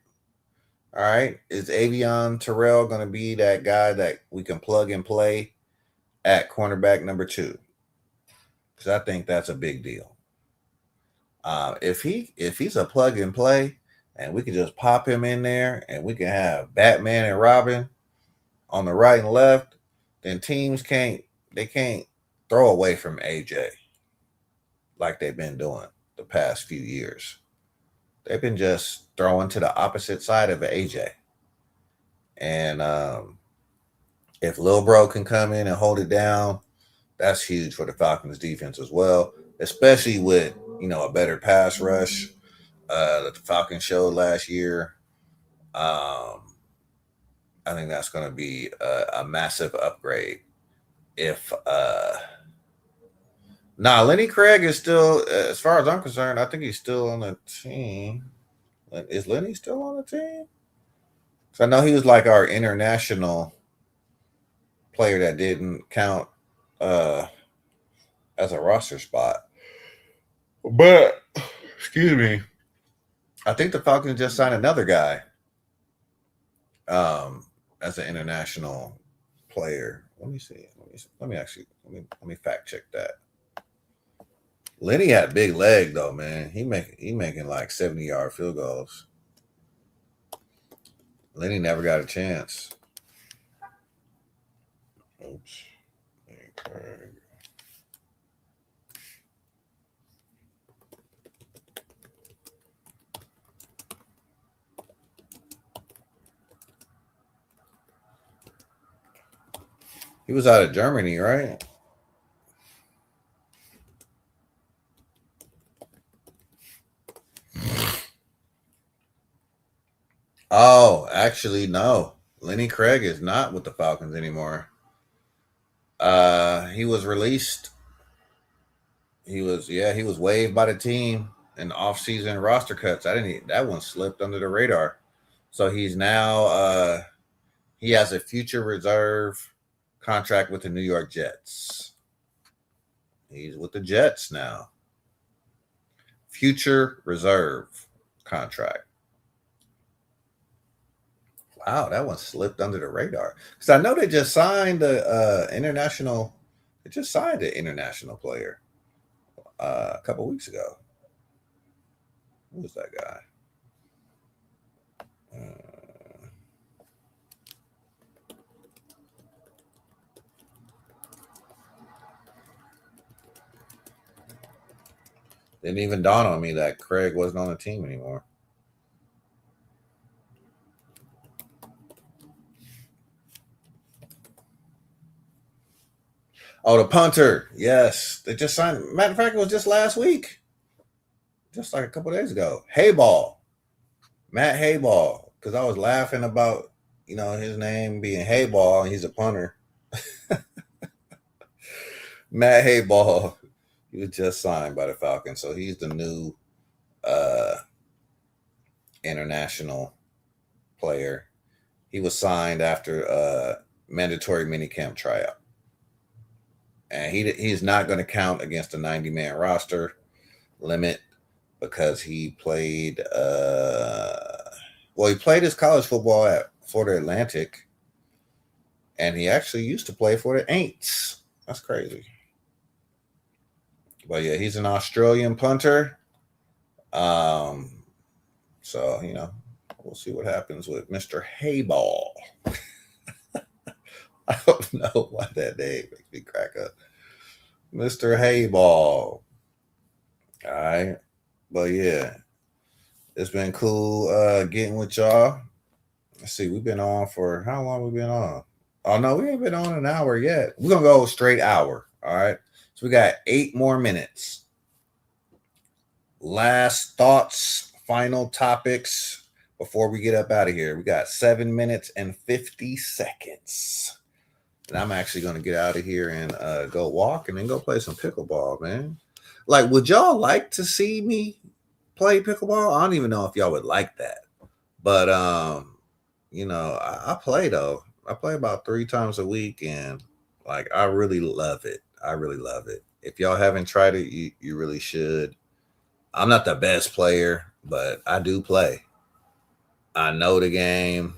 All right. Is Avion Terrell going to be that guy that we can plug and play at cornerback number 2? Because I think that's a big deal. If he's a plug and play, and we can just pop him in there, and we can have Batman and Robin on the right and left, then teams can't throw away from AJ like they've been doing the past few years. They've been just throwing to the opposite side of AJ. And if Lil Bro can come in and hold it down, that's huge for the Falcons defense as well, especially with, a better pass rush that the Falcons showed last year. I think that's going to be a massive upgrade. If Lenny Craig is still, as far as I'm concerned, I think he's still on the team. Is Lenny still on the team? So I know he was like our international player that didn't count as a roster spot. But excuse me, I think the Falcons just signed another guy as an international player. Let me see. Let me fact check that. Lenny had a big leg though, man. He making like 70-yard field goals. Lenny never got a chance. Oops. He was out of Germany, right? Oh, actually, no. Lenny Craig is not with the Falcons anymore. He was released. He was waived by the team in off-season roster cuts. That one slipped under the radar. So he's now he has a future reserve contract with the New York Jets. He's with the Jets now. Future reserve contract. Wow, that one slipped under the radar. Because I know they just signed the international. They just signed an international player a couple weeks ago. Who was that guy? Didn't even dawn on me that Craig wasn't on the team anymore. Oh, the punter. Yes. They just signed. Matter of fact, it was just last week. Just like a couple days ago. Hayball. Matt Hayball. Because I was laughing about, his name being Hayball and he's a punter. Matt Hayball. He was just signed by the Falcons. So he's the new international player. He was signed after mandatory minicamp tryout. And he's not going to count against the 90-man roster limit because he played he played his college football at Florida Atlantic, and he actually used to play for the Aints. That's crazy. But yeah, he's an Australian punter. So we'll see what happens with Mr. Hayball. I don't know why that name makes me crack up. Mr. Hayball. All right. But yeah, it's been cool getting with y'all. Let's see, we've been on for how long? We been on? Oh no, we ain't been on an hour yet. We're gonna go straight hour. All right. So we got 8 more minutes. Last thoughts, final topics before we get up out of here. We got 7 minutes and 50 seconds. And I'm actually going to get out of here and go walk and then go play some pickleball, man. Like, would y'all like to see me play pickleball? I don't even know if y'all would like that. But, I play, though. I play about 3 times a week, and, like, I really love it. I really love it. If y'all haven't tried it, you really should. I'm not the best player, but I do play. I know the game.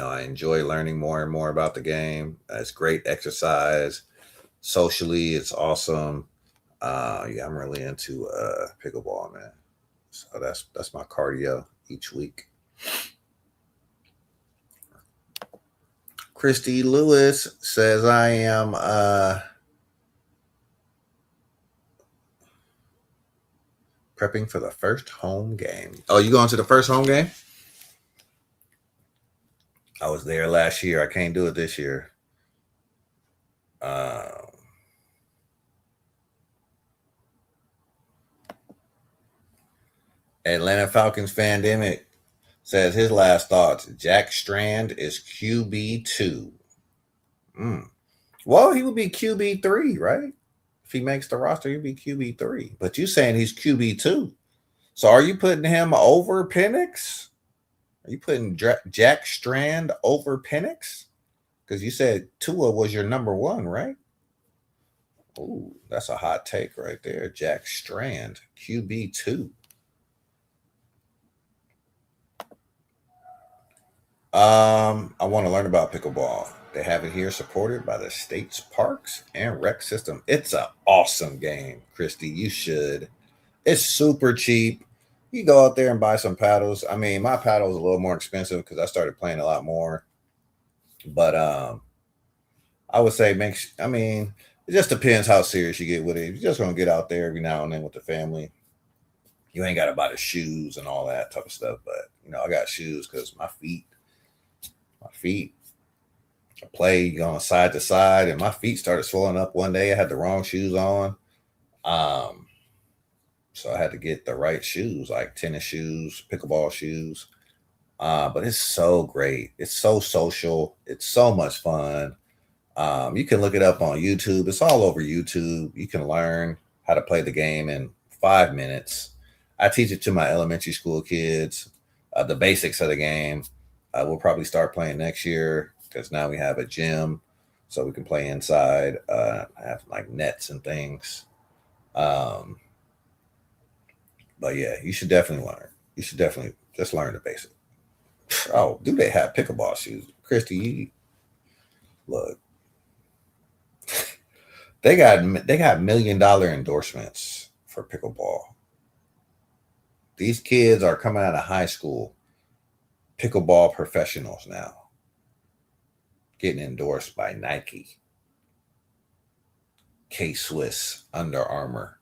I enjoy learning more and more about the game. It's great exercise. Socially, it's awesome. I'm really into pickleball, man. So that's my cardio each week. Christy Lewis says I am prepping for the first home game. Oh, you going to the first home game? I was there last year. I can't do it this year. Atlanta Falcons Fandemic says his last thoughts. Jack Strand is QB2. Well, he would be QB3, right? If he makes the roster, he'd be QB3. But you saying he's QB2. So are you putting him over Penix? Are you putting Jack Strand over Penix? Because you said Tua was your number 1, right? Ooh, that's a hot take right there. Jack Strand, QB2. I want to learn about pickleball. They have it here supported by the state's parks and rec system. It's an awesome game, Christy. You should. It's super cheap. You go out there and buy some paddles. I mean, my paddle is a little more expensive because I started playing a lot more. But I would say it just depends how serious you get with it. If you're just going to get out there every now and then with the family, you ain't got to buy the shoes and all that type of stuff. But, I got shoes because my feet, I play going side to side, and my feet started swelling up one day. I had the wrong shoes on. So I had to get the right shoes, like tennis shoes, pickleball shoes. But it's so great. It's so social. It's so much fun. You can look it up on YouTube. It's all over YouTube. You can learn how to play the game in 5 minutes. I teach it to my elementary school kids, the basics of the game. We'll probably start playing next year. because now we have a gym, so we can play inside. Have like nets and things. Um, but yeah, you should definitely learn. You should definitely just learn the basics. Oh, do they have pickleball shoes, Christy? Look, they got $1 million endorsements for pickleball. These kids are coming out of high school, pickleball professionals now, getting endorsed by Nike, K Swiss, Under Armour.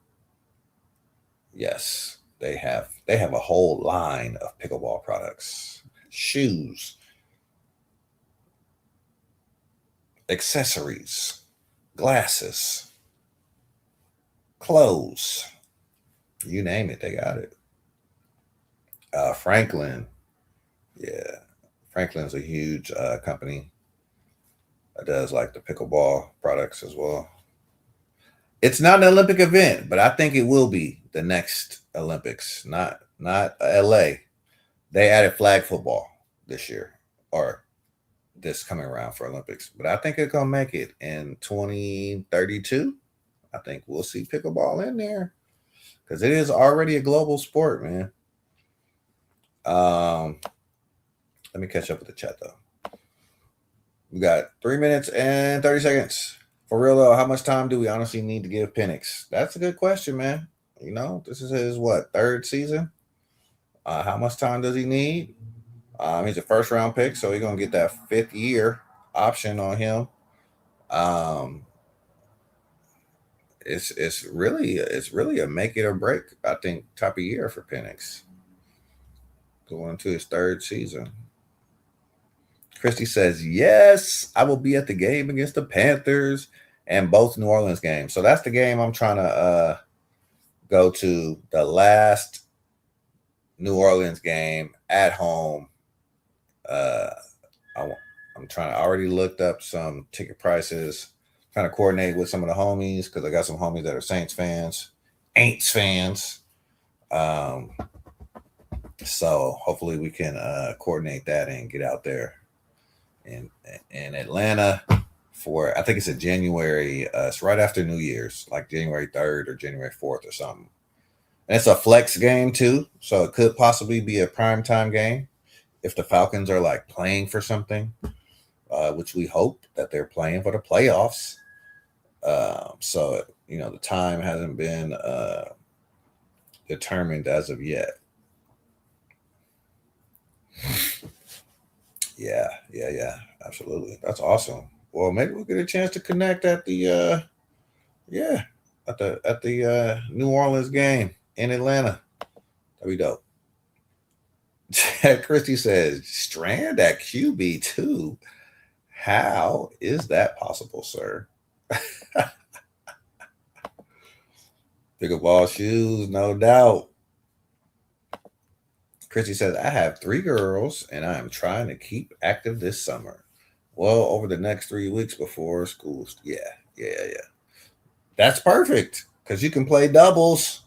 Yes, they have a whole line of pickleball products, shoes, accessories, glasses, clothes, you name it, they got it. Franklin, yeah, Franklin's a huge company that does like the pickleball products as well. It's not an Olympic event, but I think it will be the next Olympics. Not LA. They added flag football this year or this coming around for Olympics, but I think it's gonna make it in 2032. I think we'll see pickleball in there because it is already a global sport, man. Um, Let me catch up with the chat though. We got 3 minutes and 30 seconds. For real though, how much time do we honestly need to give Penix? That's a good question, man. This is his what, third season? How much time does he need? He's a first round pick, so he's gonna get that 5th-year option on him. Um, it's really a make it or break, I think, type of year for Penix. Going into his 3rd season. Christy says, yes, I will be at the game against the Panthers and both New Orleans games. So that's the game I'm trying to go to, the last New Orleans game at home. I'm trying to already looked up some ticket prices, trying to coordinate with some of the homies because I got some homies that are Saints fans, Aints fans. So hopefully we can coordinate that and get out there in Atlanta for, I think it's a January. It's right after New Year's, like January 3rd or January 4th or something. And it's a flex game too, so it could possibly be a primetime game if the Falcons are like playing for something, which we hope that they're playing for the playoffs. So the time hasn't been determined as of yet. Yeah, absolutely. That's awesome. Well, maybe we'll get a chance to connect at the New Orleans game in Atlanta. That'd be dope. Christy says, Strand at QB too. How is that possible, sir? Pickleball shoes, no doubt. Christy says, I have 3 girls and I am trying to keep active this summer. Well, over the next 3 weeks before school. Yeah. That's perfect because you can play doubles.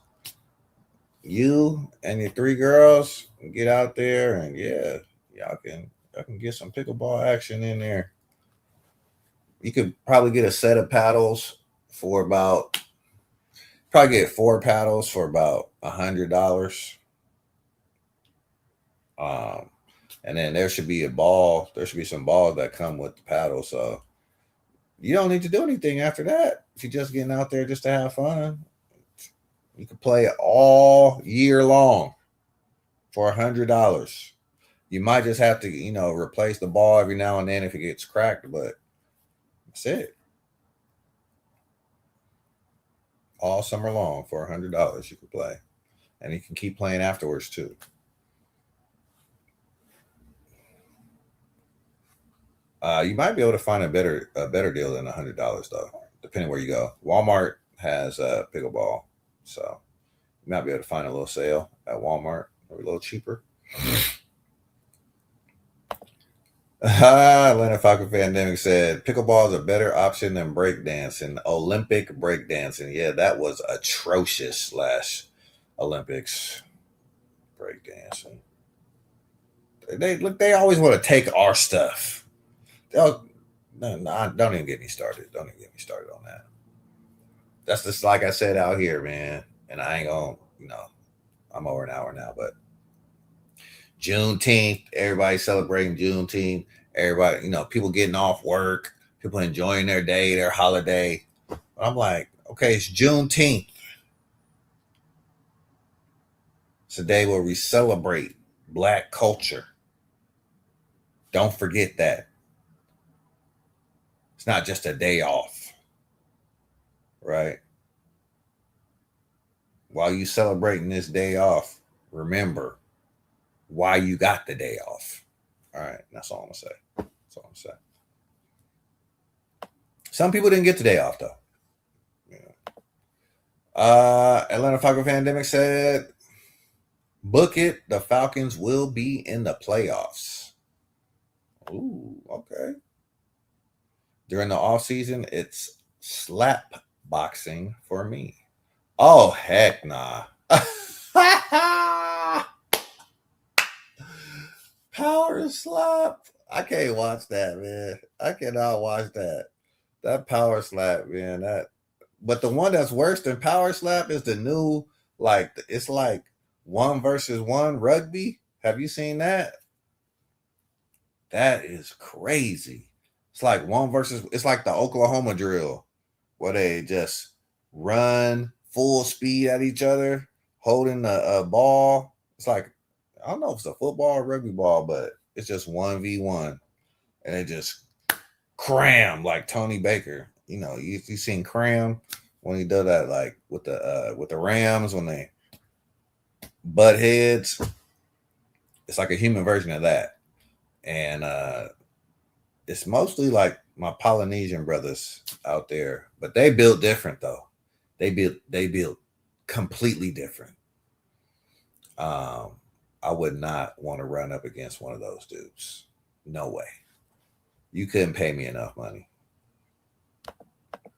You and your 3 girls get out there and y'all can get some pickleball action in there. You could probably get a set of paddles for probably get 4 paddles for about $100. And then there should be a ball. There should be some balls that come with the paddle. So you don't need to do anything after that. If you're just getting out there just to have fun, you can play all year long for $100. You might just have to, replace the ball every now and then if it gets cracked, but that's it. All summer long for $100 you can play. And you can keep playing afterwards too. You might be able to find a better deal than $100 though, depending where you go. Walmart has pickleball, so you might be able to find a little sale at Walmart, maybe a little cheaper. Atlanta Falcon Pandemic said pickleball is a better option than breakdancing. Olympic breakdancing, yeah, that was atrocious last Olympics. Breakdancing. They always want to take our stuff. Oh, no, don't even get me started. Don't even get me started on that. That's just like I said out here, man. And I ain't gonna, I'm over an hour now, but Juneteenth, everybody celebrating Juneteenth. Everybody, people getting off work, people enjoying their day, their holiday. But I'm like, okay, it's Juneteenth. It's a day where we celebrate Black culture. Don't forget that. It's not just a day off, right? While you celebrating this day off, remember why you got the day off. All right, that's all I'm gonna say. That's all I'm saying. Some people didn't get the day off though. Yeah. Atlanta Falcons Pandemic said, "Book it. The Falcons will be in the playoffs." Ooh, okay. During the off season, it's slap boxing for me. Oh heck nah. Power slap. I can't watch that, man. I cannot watch that. That power slap, man. But the one that's worse than power slap is the new, like, it's like 1-versus-1 rugby. Have you seen that? That is crazy. It's like it's like the Oklahoma drill where they just run full speed at each other, holding a ball. It's like, I don't know if it's a football or rugby ball, but it's just 1v1. And they just cram like Tony Baker. You seen Cram when he does that, like with the Rams when they butt heads. It's like a human version of that. And it's mostly like my Polynesian brothers out there, but they built different though. They built completely different. I would not want to run up against one of those dudes. No way. You couldn't pay me enough money.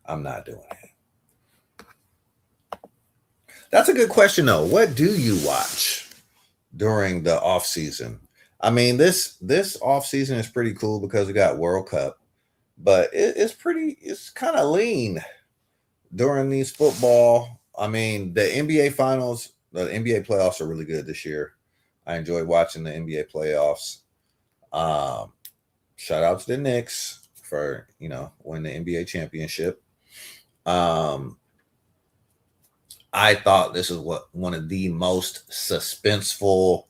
I'm not doing it. That's a good question though. What do you watch during the off season? I mean, this off season is pretty cool because we got World Cup, but it's kind of lean during these football. I mean, the NBA finals, the NBA playoffs are really good this year. I enjoyed watching the NBA playoffs. Shout out to the Knicks for winning the NBA championship. I thought this is one of the most suspenseful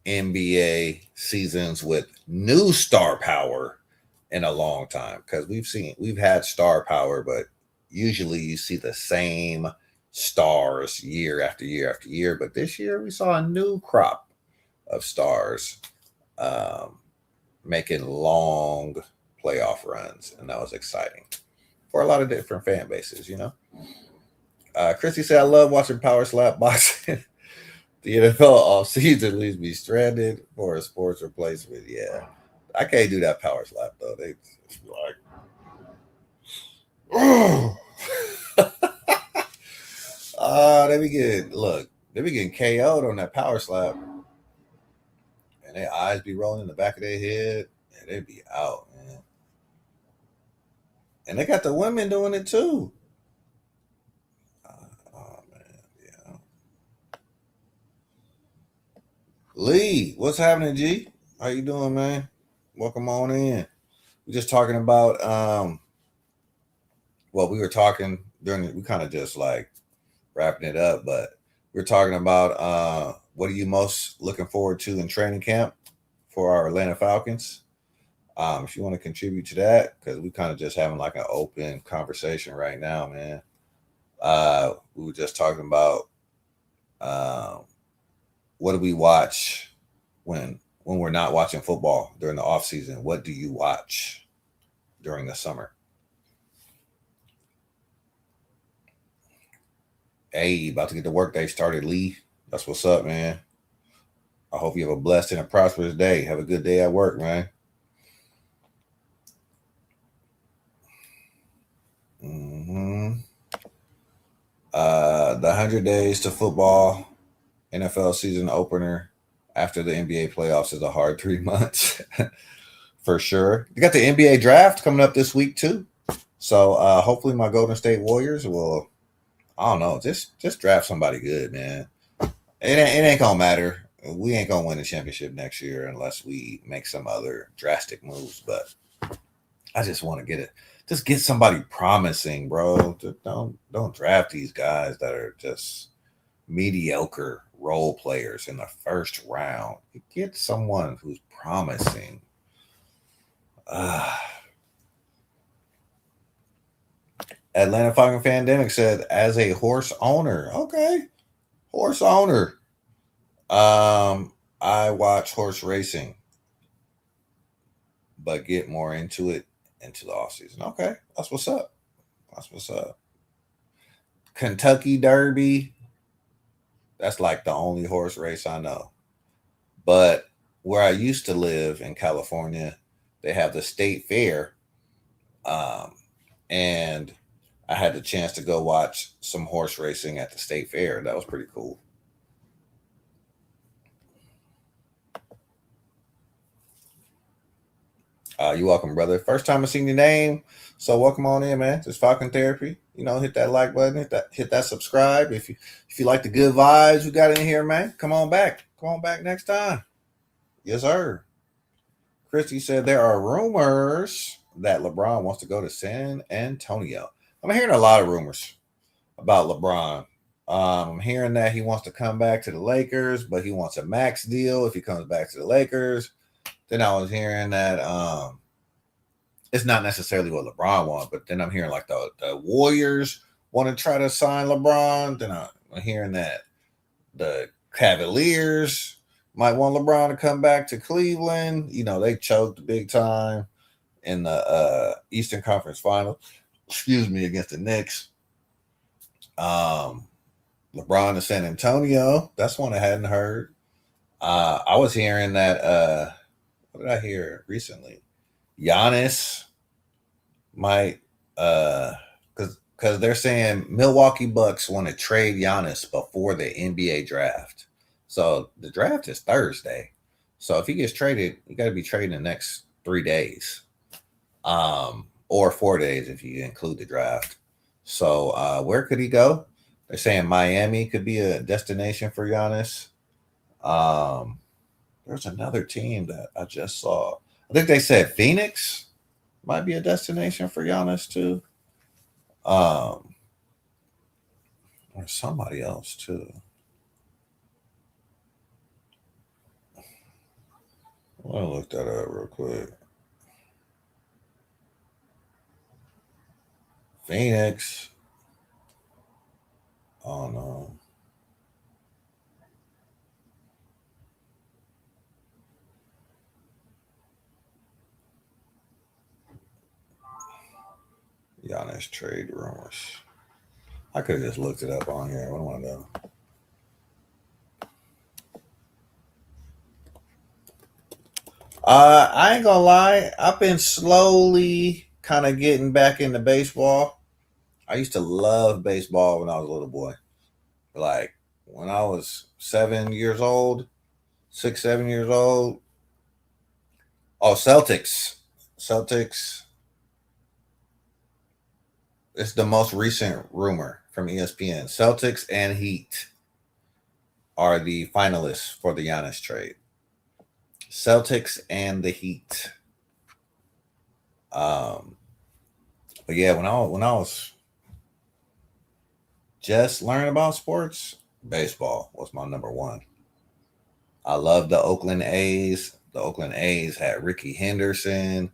NBA seasons with new star power in a long time, because we've had star power, but usually you see the same stars year after year after year. But this year we saw a new crop of stars making long playoff runs, and that was exciting for a lot of different fan bases. Christy said, "I love watching power slap boxing." The NFL off season leaves me stranded for a sports replacement. Yeah, I can't do that power slap though. They just be like, they be getting KO'd on that power slap, and their eyes be rolling in the back of their head, and they be out, man. And they got the women doing it too. Oh man, yeah. Lee, what's happening, G? How you doing, man? Welcome on in. We're just talking about we were talking we kind of just like wrapping it up, but we're talking about what are you most looking forward to in training camp for our Atlanta Falcons? If you want to contribute to that, because we kind of just having like an open conversation right now, man. We were just talking about what do we watch when we're not watching football during the off season? What do you watch during the summer? Hey, about to get the work day started, Lee. That's what's up, man. I hope you have a blessed and a prosperous day. Have a good day at work, man. Mm-hmm. The 100 days to football NFL season opener after the NBA playoffs is a hard 3 months. for sure. You got the NBA draft coming up this week too. So hopefully my Golden State Warriors will, I don't know, just draft somebody good, man. It ain't gonna matter. We ain't gonna win the championship next year unless we make some other drastic moves. But I just want to get it. Just get somebody promising, bro. Just don't draft these guys that are just mediocre role players in the first round. Get someone who's promising. Atlanta Falcon Pandemic said, as a horse owner, okay, horse owner. I watch horse racing, but get more into it into the off season. Okay, that's what's up. That's what's up. Kentucky Derby. That's like the only horse race I know. But where I used to live in California, they have the state fair, and I had the chance to go watch some horse racing at the state fair. That was pretty cool. You're welcome, brother. First time I seen your name, so welcome on in, man. It's Falcon Therapy. Hit that like button, hit that subscribe. If you like the good vibes we got in here, man, come on back. Come on back next time. Yes, sir. Christy said there are rumors that LeBron wants to go to San Antonio. I'm hearing a lot of rumors about LeBron. I'm hearing that he wants to come back to the Lakers, but he wants a max deal if he comes back to the Lakers. Then I was hearing that it's not necessarily what LeBron wants, but then I'm hearing like the Warriors want to try to sign LeBron. Then I'm hearing that the Cavaliers might want LeBron to come back to Cleveland. They choked big time in the Eastern Conference Final. Excuse me, against the Knicks. LeBron to San Antonio. That's one I hadn't heard. I was hearing that. What did I hear recently? Giannis might, because they're saying Milwaukee Bucks want to trade Giannis before the NBA draft. So the draft is Thursday. So if he gets traded, you got to be trading the next 3 days, or 4 days if you include the draft. So where could he go? They're saying Miami could be a destination for Giannis. There's another team that I just saw. I think they said Phoenix might be a destination for Giannis too. Or somebody else too. I'll look that up real quick. Phoenix. Oh no. Giannis trade rumors. I could have just looked it up on here. What do I know? I ain't gonna lie. I've been slowly kind of getting back into baseball. I used to love baseball when I was a little boy. Like when I was 7 years old, 6, 7 years old. Oh, Celtics. Celtics. It's the most recent rumor from ESPN. Celtics and Heat are the finalists for the Giannis trade. Celtics and the Heat. But yeah, when I was just learning about sports, baseball was my number one. I love the Oakland A's. The Oakland A's had Ricky Henderson,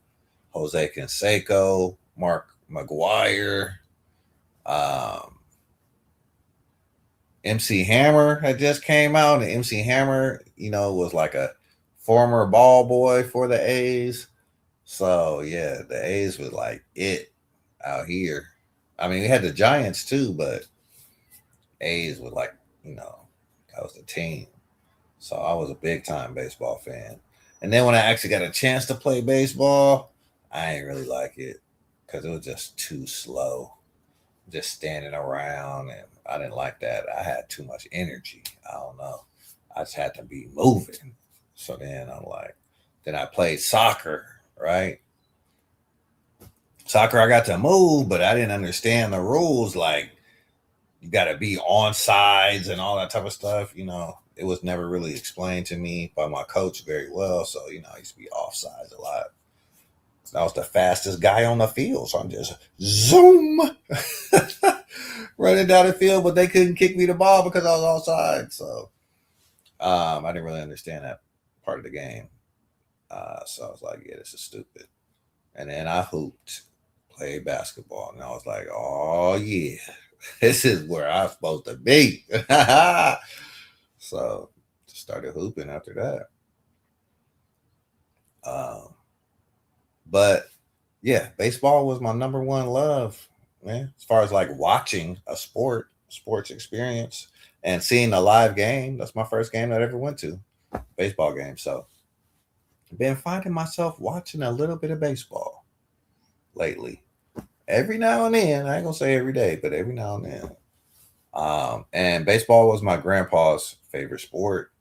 Jose Canseco, Mark McGuire, um, MC Hammer had just came out, and MC Hammer, was like a former ball boy for the A's. So yeah, the A's was like it out here. I mean, we had the Giants too, but A's was like, that was the team. So I was a big time baseball fan. And then when I actually got a chance to play baseball, I ain't really like it because it was just too slow, just standing around, and I didn't like that. I had too much energy. I don't know. I just had to be moving. So then I'm like, then I played soccer, right? Soccer, I got to move, but I didn't understand the rules. Like, you got to be on sides and all that type of stuff. It was never really explained to me by my coach very well. So, I used to be off sides a lot. I was the fastest guy on the field. So I'm just zoom running down the field, but they couldn't kick me the ball because I was offside. So I didn't really understand that part of the game. So I was like, yeah, this is stupid. And then I hooped, played basketball, and I was like, oh yeah, this is where I'm supposed to be. So just started hooping after that. But yeah, baseball was my number one love, man. As far as like watching a sports experience, and seeing a live game. That's my first game that I ever went to, baseball game. So I've been finding myself watching a little bit of baseball lately. Every now and then, I ain't gonna say every day, but every now and then. And baseball was my grandpa's favorite sport.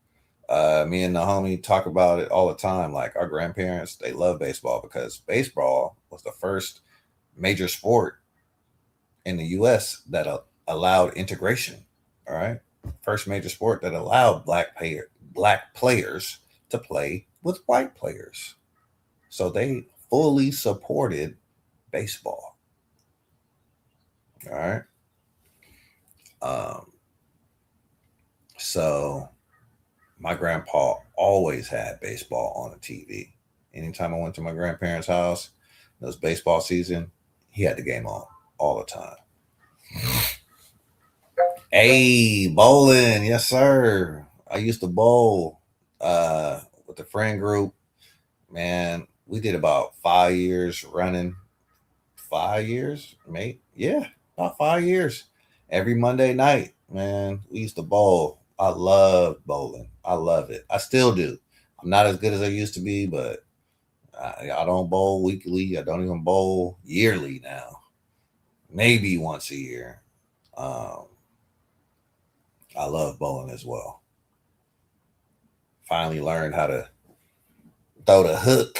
Me and the homie talk about it all the time. Like, our grandparents, they love baseball because baseball was the first major sport in the U.S. that allowed integration. All right, first major sport that allowed black players to play with white players. So they fully supported baseball. All right. Um, so my grandpa always had baseball on the TV. Anytime I went to my grandparents' house, it was baseball season, he had the game on all the time. Hey, bowling, yes sir. I used to bowl with the friend group. Man, we did about 5 years running. 5 years, mate. Yeah, about 5 years. Every Monday night, man, we used to bowl. I love bowling. I love it. I still do. I'm not as good as I used to be, but I don't bowl weekly. I don't even bowl yearly now. Maybe once a year. Um, I love bowling as well. Finally learned how to throw the hook,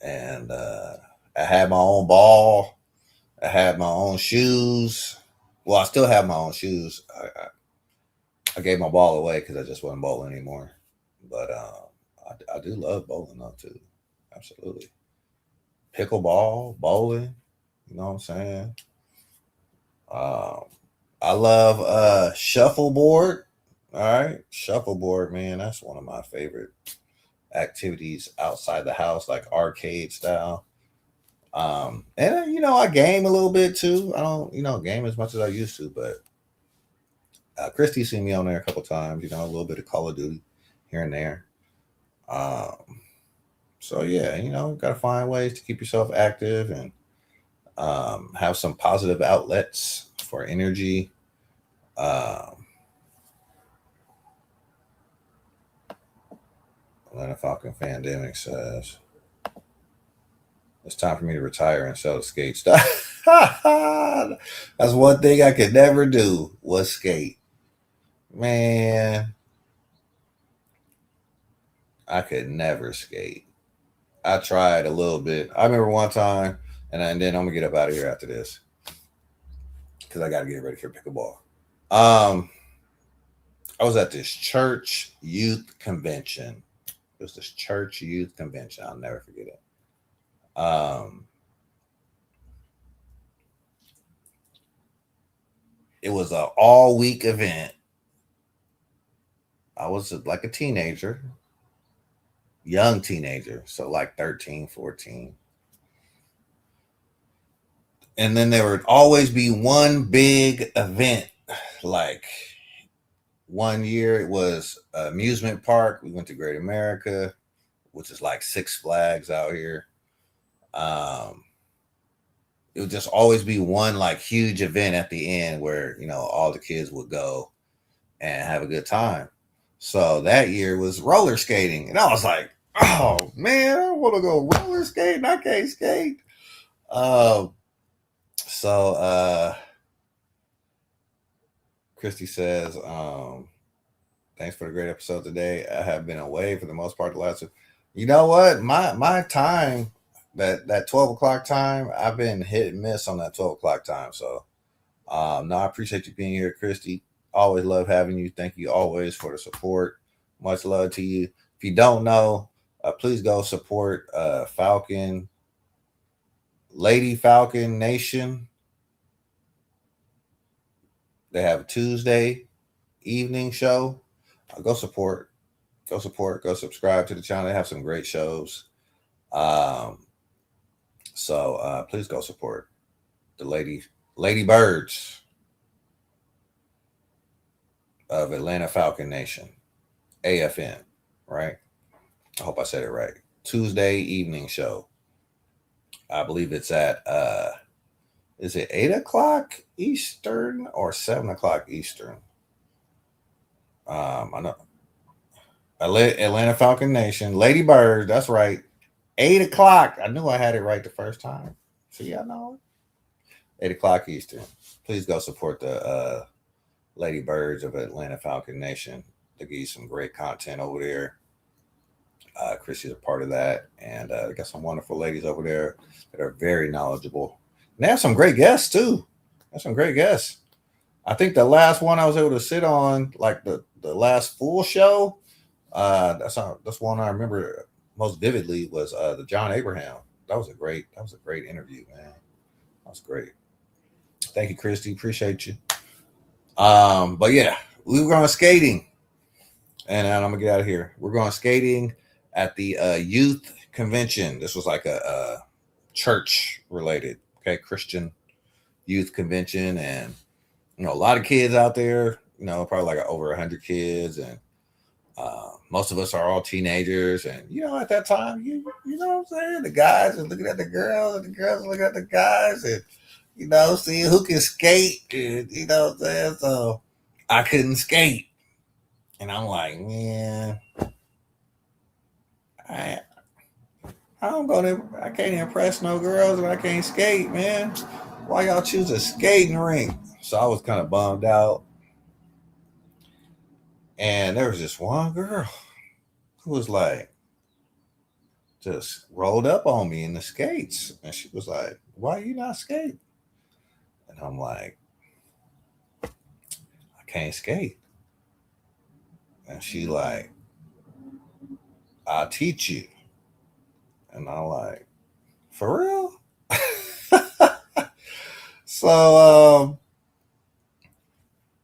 and I had my own ball. I had my own shoes. Well, I still have my own shoes. I gave my ball away because I just wasn't bowling anymore. But I do love bowling though too. Absolutely. Pickleball, bowling. You know what I'm saying? Um, I love shuffleboard. All right, shuffleboard, man. That's one of my favorite activities outside the house, like arcade style. And I game a little bit too. I don't, game as much as I used to, but Christy's seen me on there a couple times. A little bit of Call of Duty here and there. Um, so yeah, got to find ways to keep yourself active and have some positive outlets for energy. Um, Atlanta Falcon Fandemic says it's time for me to retire and sell the skate stuff. That's one thing I could never do was skate. Man, I could never skate. I tried a little bit. I remember one time, and then I'm gonna get up out of here after this because I got to get ready for pickleball. Um, I was at this church youth convention. It was this church youth convention. I'll never forget it. It was an all week event. I was like a teenager, young teenager, so like 13, 14. And then there would always be one big event. Like, one year it was amusement park. We went to Great America, which is like Six Flags out here. Um, it would just always be one like huge event at the end where all the kids would go and have a good time. So that year was roller skating, and I was like, "Oh man, I want to go roller skating. I can't skate." Um, so Christy says, "Thanks for the great episode today. I have been away for the most part the last You know what? My time, that 12 o'clock time, I've been hit and miss on that 12 o'clock time. So no, I appreciate you being here, Christy. Always love having you. Thank you always for the support. Much love to you. If you don't know, please go support Falcon, Lady Falcon Nation. They have a Tuesday evening show. Go support. Go support. Go subscribe to the channel. They have some great shows. So please go support the Lady Birds of Atlanta Falcon Nation, AFN, right? I hope I said it right. Tuesday evening show. I believe it's at is it 8 o'clock Eastern or 7 o'clock Eastern? I know Atlanta Falcon Nation, Lady Bird. That's right. 8 o'clock. I knew I had it right the first time. See, I know it. 8 o'clock Eastern. Please go support the Lady Birds of Atlanta Falcon Nation. They give you some great content over there. Chrissy's a part of that, and they got some wonderful ladies over there that are very knowledgeable. And they have some great guests too. There's some great guests. I think the last one I was able to sit on, like the last full show, that's one I remember most vividly was the John Abraham. That was a great interview, man. That was great. Thank you, Christy. Appreciate you. But yeah, we were going skating, and I'm gonna get out of here. We're going skating at the youth convention. This was like a church related, Christian youth convention, and a lot of kids out there. Probably like over 100 kids, and most of us are all teenagers. And at that time, you know what I'm saying, the guys are looking at the girls, and the girls are looking at the guys, and seeing who can skate. And, what I'm saying. So I couldn't skate, and I'm like, man, I can't impress no girls if I can't skate, man. Why y'all choose a skating rink? So I was kind of bummed out. And there was just one girl who was like, just rolled up on me in the skates. And she was like, why you not skate? And I'm like, I can't skate. And she like, I'll teach you. And I'm like, for real? So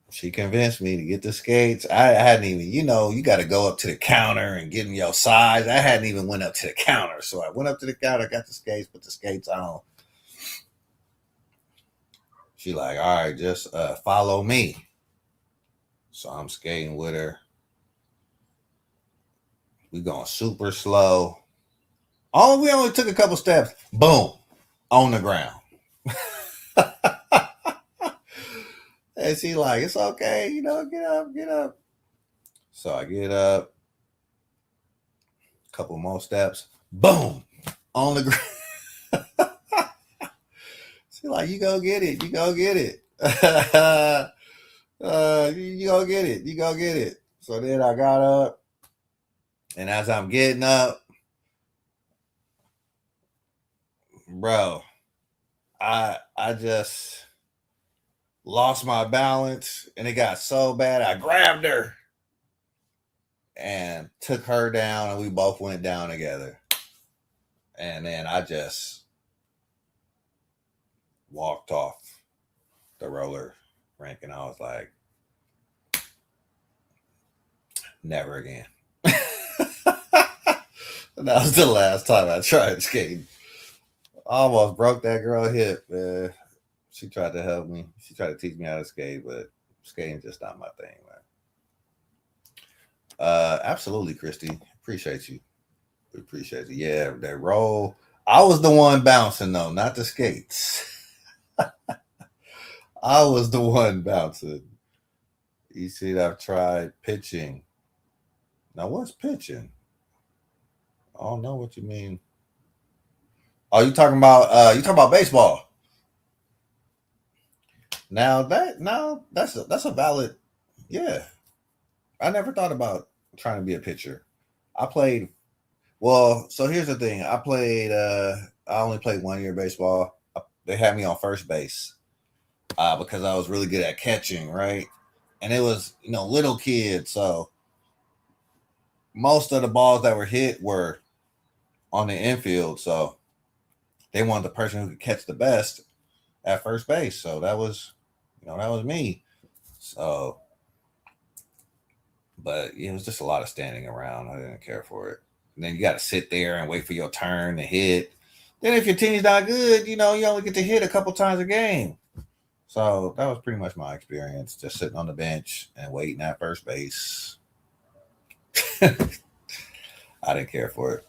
she convinced me to get the skates. I hadn't even, you got to go up to the counter and get them your size. I hadn't even went up to the counter. So I went up to the counter, got the skates, put the skates on. She like, all right, just follow me. So I'm skating with her. We going super slow. We only took a couple steps. Boom, on the ground. And she like, it's okay, get up. So I get up. Couple more steps. Boom, on the ground. She like, you go get it. You go get it. You go get it. You go get it. So then I got up. And as I'm getting up, bro, I just lost my balance, and it got so bad I grabbed her and took her down, and we both went down together. And then I just walked off the roller rink, and I was like, never again. That was the last time I tried skating. I almost broke that girl hip, man. She tried to help me. She tried to teach me how to skate, but skating's just not my thing, man. Absolutely, Christy. Appreciate you. We appreciate you. Yeah, that roll. I was the one bouncing though, not the skates. I was the one bouncing. You see, I've tried pitching. Now, what's pitching? I don't know what you mean. Oh, you talking about baseball? Now that's a valid. Yeah, I never thought about trying to be a pitcher. I played Well, so here's the thing. I only played 1 year baseball. They had me on first base because I was really good at catching, right? And it was, little kids. So most of the balls that were hit were on the infield. So they wanted the person who could catch the best at first base. So that was me. So, but it was just a lot of standing around. I didn't care for it. And then you got to sit there and wait for your turn to hit. Then if your team's not good, you only get to hit a couple times a game. So that was pretty much my experience, just sitting on the bench and waiting at first base. I didn't care for it.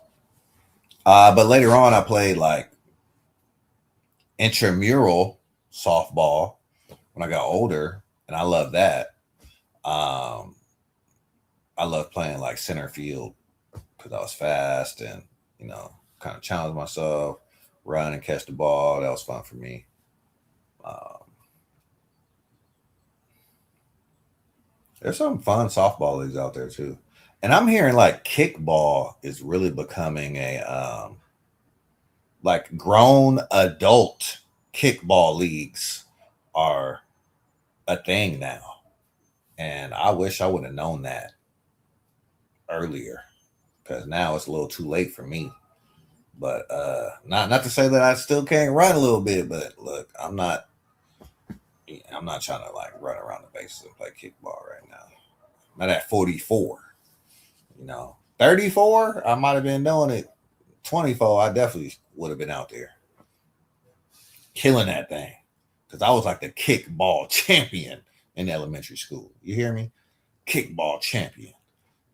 But later on, I played like intramural softball when I got older, and I love that. Um, I love playing like center field because I was fast and kind of challenge myself, run and catch the ball. That was fun for me. Um, there's some fun softball leagues out there too, and I'm hearing like kickball is really becoming a like grown adult kickball leagues are a thing now, and I wish I would have known that earlier because now it's a little too late for me. But not to say that I still can't run a little bit, but look, I'm not trying to like run around the bases and play kickball right now. Not at 44, 34. I might have been doing it. 24, I definitely would have been out there killing that thing because I was like the kickball champion in elementary school. You hear me? Kickball champion.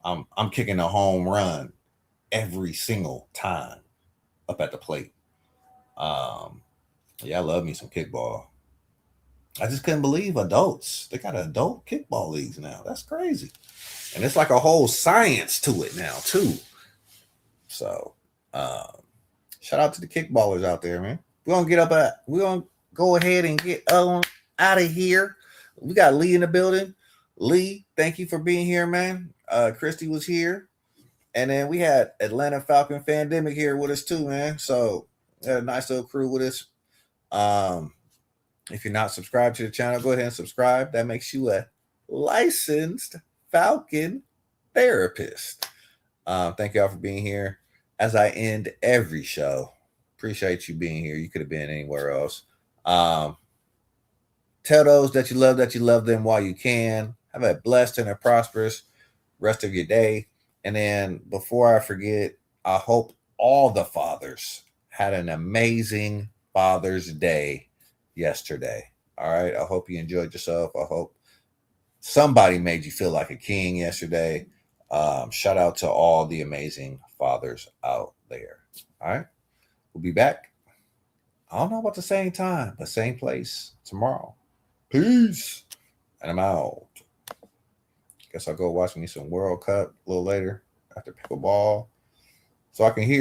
I'm kicking a home run every single time up at the plate. Um, yeah, I love me some kickball. I just couldn't believe adults. They got adult kickball leagues now. That's crazy. And it's like a whole science to it now, too. So, shout out to the kickballers out there, man. We're gonna go ahead and get out of here. We got Lee in the building. Lee, thank you for being here, man. Christy was here. And then we had Atlanta Falcon Fandemic here with us too, man. So had a nice little crew with us. If you're not subscribed to the channel, go ahead and subscribe. That makes you a licensed Falcon therapist. Thank y'all for being here. As I end every show, appreciate you being here. You could have been anywhere else. Tell those that you love them while you can. Have a blessed and a prosperous rest of your day. And then before I forget, I hope all the fathers had an amazing Father's Day yesterday. All right. I hope you enjoyed yourself. I hope somebody made you feel like a king yesterday. Shout out to all the amazing fathers out there. All right. We'll be back. I don't know about the same time, but same place tomorrow. Peace. And I'm out. Guess I'll go watch me some World Cup a little later after pickleball so I can hear